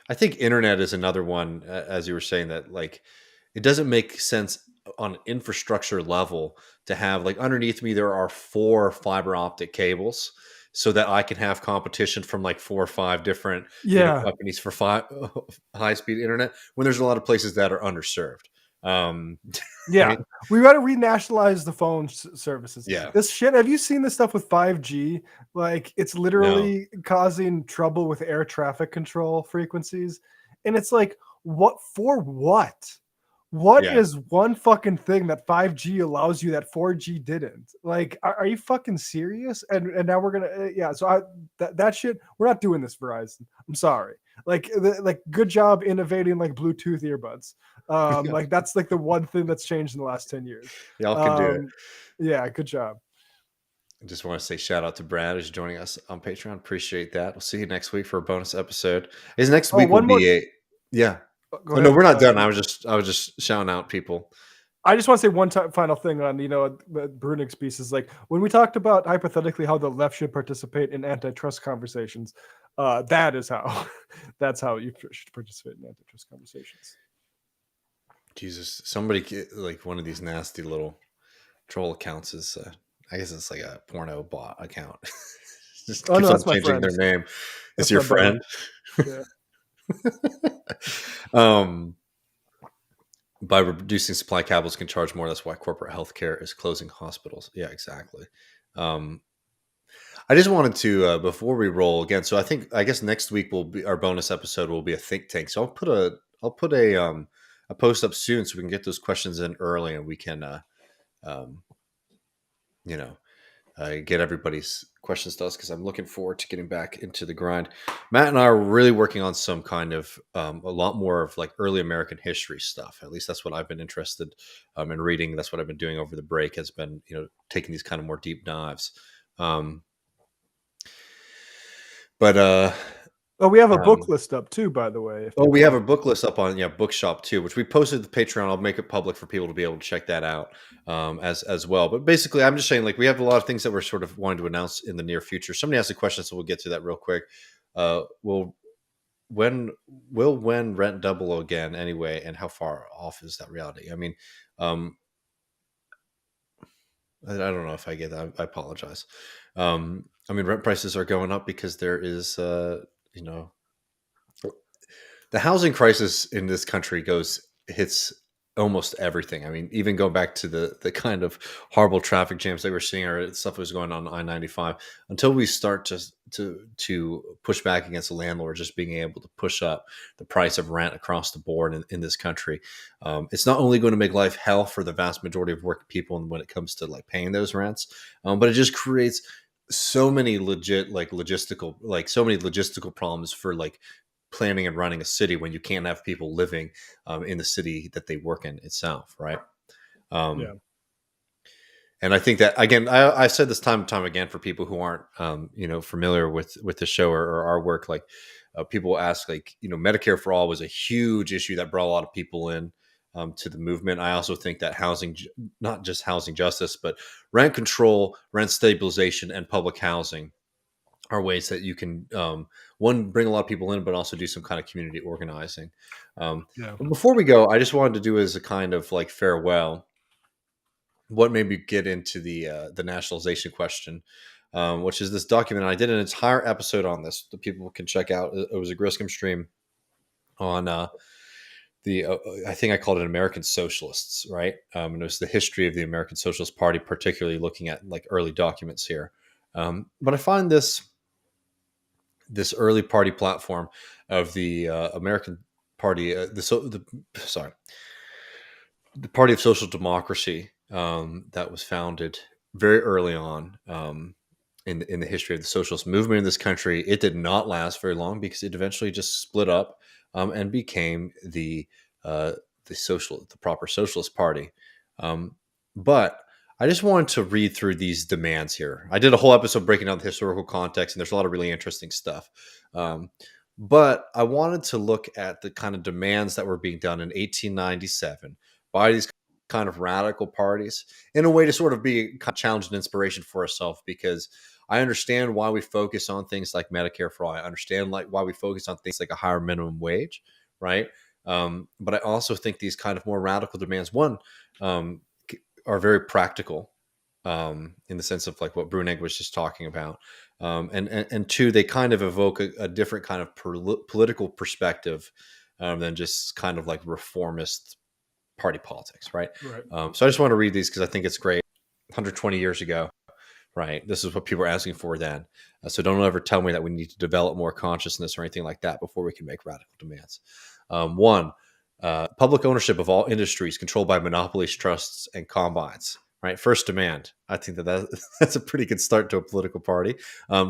I think internet is another one, as you were saying, that like it doesn't make sense on an infrastructure level to have like underneath me there are 4 fiber optic cables so that I can have competition from like 4 or 5 different Yeah. companies for high speed internet when there's a lot of places that are underserved. Yeah, right? we got to renationalize the phone services. Yeah. This shit. Have you seen this stuff with 5G? Like, it's literally causing trouble with air traffic control frequencies, and it's like, what for? What? What Yeah. is one fucking thing that 5G allows you that 4G didn't? Like, are you fucking serious? And now we're gonna So that shit. We're not doing this, Verizon. I'm sorry. Like good job innovating like Bluetooth earbuds. Like that's like the one thing that's changed in the last 10 years. Y'all can do it. Yeah, good job. I just want to say shout out to Brad who's joining us on Patreon. Appreciate that. We'll see you next week for a bonus episode. His next week will be Go yeah. ahead. No, we're not done. I was just shouting out people. I just want to say one final thing on Brunig's piece is like when we talked about hypothetically how the left should participate in antitrust conversations. That is how that's how you should participate in antitrust conversations. Jesus, somebody like one of these nasty little troll accounts is. I guess it's like a porno bot account. Just Oh keeps no, on that's my changing friend. their name. It's That's your my buddy. friend. Yeah. By reducing supply, capitals can charge more. That's why corporate healthcare is closing hospitals. Yeah, exactly. I just wanted to before we roll again. So I guess next week will be our bonus episode. Will be a think tank. So I'll put a post up soon so we can get those questions in early and we can um, you know get everybody's questions to us because I'm looking forward to getting back into the grind. Matt and I are really working on some kind of a lot more of like early American history stuff. At least that's what I've been interested in reading. That's what I've been doing over the break. Has been taking these kind of more deep dives. But Oh, we have a book list up too, by the way. we have a book list up on Bookshop too, which we posted to the Patreon. I'll make it public for people to be able to check that out as well. But basically, I'm just saying, like, we have a lot of things that we're sort of wanting to announce in the near future. Somebody asked a question, so we'll get to that real quick. When rent double again anyway, and how far off is that reality? I mean, I don't know if I get that. I apologize. I mean, rent prices are going up because there is, the housing crisis in this country hits almost everything. I mean, even go back to the kind of horrible traffic jams that we're seeing or stuff that was going on I-95. Until we start to push back against the landlords just being able to push up the price of rent across the board in this country, it's not only going to make life hell for the vast majority of working people when it comes to like paying those rents, but it just creates so many logistical problems for like planning and running a city when you can't have people living in the city that they work in itself, right? Yeah. And I think that again, I said this time and time again for people who aren't familiar with the show or our work. Like people ask, like Medicare for all was a huge issue that brought a lot of people in to the movement. I also think that not just housing justice, but rent control, rent stabilization, and public housing are ways that you can one, bring a lot of people in, but also do some kind of community organizing. But before we go, I just wanted to do as a kind of like farewell, what made me get into the nationalization question, which is this document. I did an entire episode on this that people can check out. It was a Griscom stream on I think I called it American Socialists, right? And it was the history of the American Socialist Party, particularly looking at like early documents here. But I find this early party platform of the American Party, the Party of Social Democracy, that was founded very early on in the history of the socialist movement in this country. It did not last very long because it eventually just split up and became the proper Socialist Party. But I just wanted to read through these demands here. I did a whole episode breaking down the historical context, and there's a lot of really interesting stuff. But I wanted to look at the kind of demands that were being done in 1897 by these kind of radical parties in a way to sort of be kind of challenge and inspiration for ourselves, because I understand why we focus on things like Medicare for all. I understand why we focus on things like a higher minimum wage, right? But I also think these kind of more radical demands, one, are very practical in the sense of like what Brunig was just talking about. And two, they kind of evoke a different kind of political perspective than just kind of like reformist party politics, right? So I just want to read these because I think it's great. 120 years ago, right? This is what people were asking for then. So don't ever tell me that we need to develop more consciousness or anything like that before we can make radical demands. One, public ownership of all industries controlled by monopolies, trusts, and combines. Right, first demand. I think that's a pretty good start to a political party.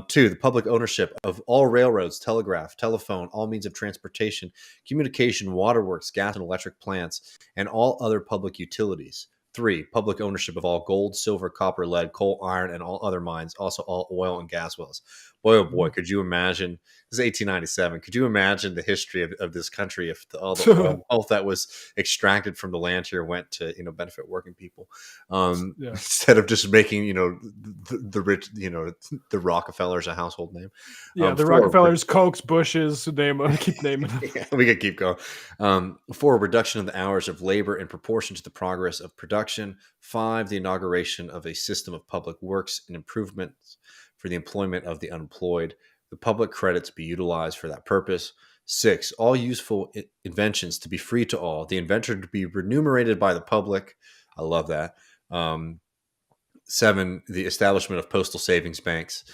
Two, the public ownership of all railroads, telegraph, telephone, all means of transportation, communication, waterworks, gas and electric plants, and all other public utilities. Three, public ownership of all gold, silver, copper, lead, coal, iron, and all other mines, also all oil and gas wells. boy, oh boy, could you imagine? This is 1897. Could you imagine the history of this country if all the oil wealth that was extracted from the land here went to benefit working people, Yeah. instead of just making the rich, the Rockefellers a household name. Yeah, the Four, Rockefellers, Kochs, Bushes, name them, keep naming them. yeah, we could keep going. 4, reduction of the hours of labor in proportion to the progress of production. 5, the inauguration of a system of public works and improvements for the employment of the unemployed. The public credit to be utilized for that purpose. 6, all useful inventions to be free to all. The inventor to be remunerated by the public. I love that. 7, the establishment of postal savings banks.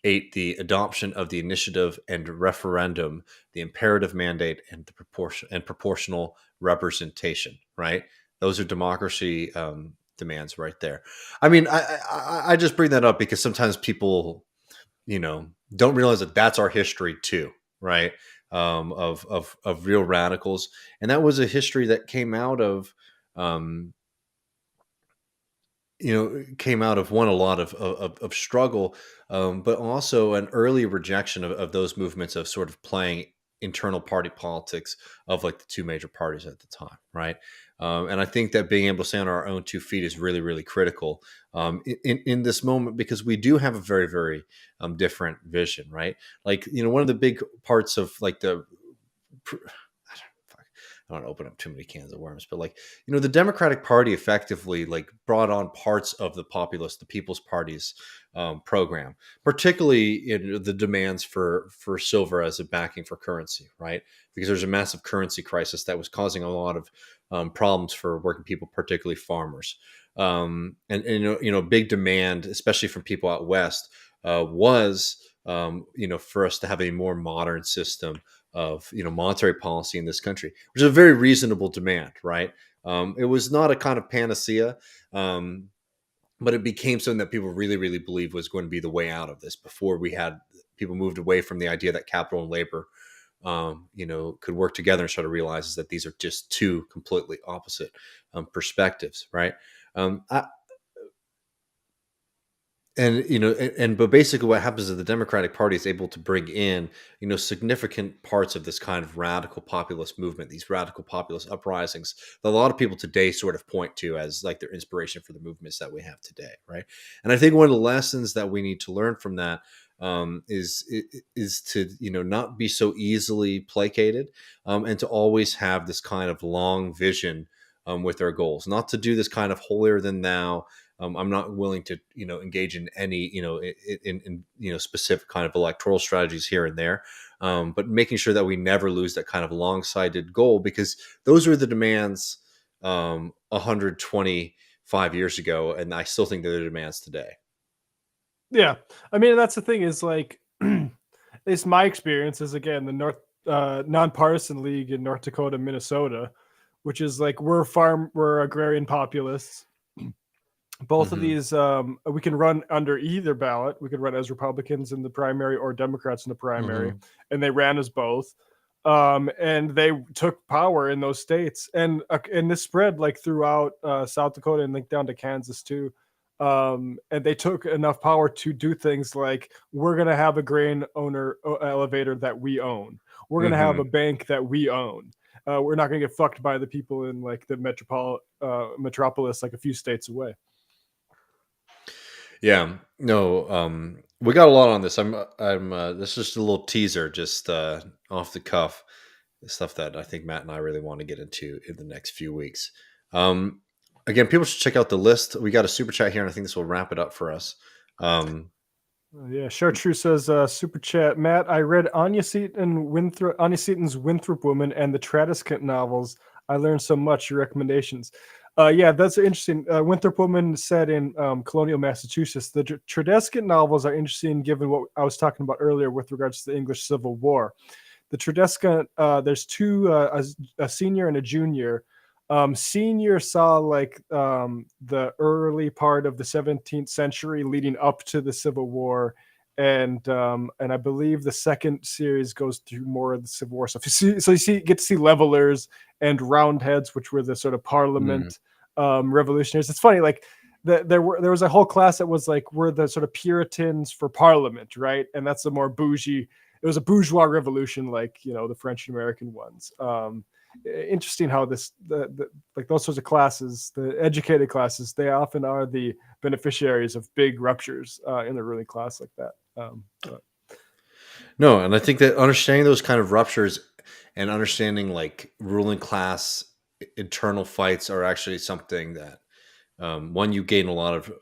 8, the adoption of the initiative and referendum, the imperative mandate, and the proportional representation. Right, those are democracy demands right there. I mean, I just bring that up because sometimes people, don't realize that that's our history too, right? Of real radicals, and that was a history that came out of came out of a lot of struggle, but also an early rejection of those movements of sort of playing internal party politics of like the two major parties at the time, right? And I think that being able to stand on our own 2 feet is really, really critical in this moment, because we do have a very, very different vision, right? Like, one of the big parts of like I don't want to open up too many cans of worms, but like, the Democratic Party effectively like brought on parts of the People's Party's program, particularly in the demands for silver as a backing for currency, right? Because there's a massive currency crisis that was causing a lot of problems for working people, particularly farmers. And big demand, especially from people out west, was for us to have a more modern system of monetary policy in this country, which is a very reasonable demand, right? It was not a kind of panacea, but it became something that people really, really believed was going to be the way out of this. Before we had people moved away from the idea that capital and labor, could work together, and start to realize that these are just two completely opposite perspectives, right? But basically what happens is the Democratic Party is able to bring in, significant parts of this kind of radical populist movement, these radical populist uprisings that a lot of people today sort of point to as like their inspiration for the movements that we have today, right? And I think one of the lessons that we need to learn from that is to not be so easily placated, and to always have this kind of long vision with our goals, not to do this kind of holier than thou. I'm not willing to, engage in any, in specific kind of electoral strategies here and there, but making sure that we never lose that kind of long-sighted goal, because those were the demands 125 years ago, and I still think they're the demands today. Yeah, I mean, that's the thing is like, it's my experience is again the North Nonpartisan League in North Dakota, Minnesota, which is like we're agrarian populists. Both of these, we can run under either ballot. We could run as Republicans in the primary or Democrats in the primary, and they ran as both. And they took power in those states, and this spread like throughout South Dakota and like down to Kansas too. And they took enough power to do things like, we're going to have a grain owner elevator that we own. We're going to have a bank that we own. We're not going to get fucked by the people in like the metropolis, like a few states away. Yeah, no, we got a lot on this. I'm this is just a little teaser, just off the cuff, stuff that I think Matt and I really want to get into in the next few weeks. Again, people should check out the list. We got a super chat here, and I think this will wrap it up for us. Yeah, Chartreuse says, super chat, Matt, I read Anya Seton's Winthrop Woman and the Tradescant novels. I learned so much. Your recommendations. Yeah, that's interesting. Winthrop Woman set in colonial Massachusetts. The Tradescant novels are interesting given what I was talking about earlier with regards to the English Civil War. The Tradescant, there's two, a senior and a junior. Senior saw like the early part of the 17th century leading up to the Civil War. And I believe the second series goes through more of the Civil War stuff. You get to see levelers and roundheads, which were the sort of Parliament revolutionaries. It's funny, like there was a whole class that was like, we're the sort of Puritans for Parliament, right? And that's the more bougie. It was a bourgeois revolution, like, you know, the French and American ones. Interesting how the like those sorts of classes, the educated classes, they often are the beneficiaries of big ruptures in the ruling class like that. No, and I think that understanding those kind of ruptures and understanding like ruling class internal fights are actually something that one, you gain a lot of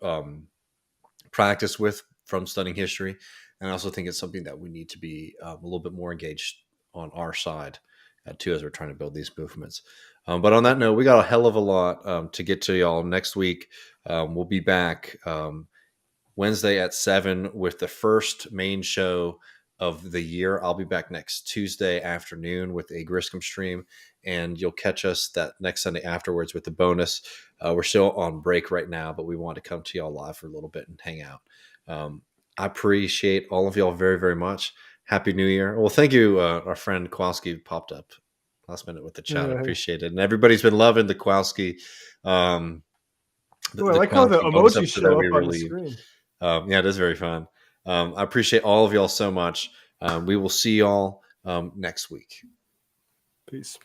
practice with from studying history, and I also think it's something that we need to be a little bit more engaged on our side too, as we're trying to build these movements. But on that note, we got a hell of a lot to get to y'all next week. We'll be back Wednesday at 7 with the first main show of the year. I'll be back next Tuesday afternoon with a Griscom stream, and you'll catch us that next Sunday afterwards with the bonus. We're still on break right now, but we want to come to y'all live for a little bit and hang out. I appreciate all of y'all very, very much. Happy New Year. Well, thank you. Our friend Kowalski popped up last minute with the chat. I appreciate it. And everybody's been loving the Kowalski. I like how the emojis show up on the screen. Yeah, it is very fun. I appreciate all of y'all so much. We will see y'all next week. Peace.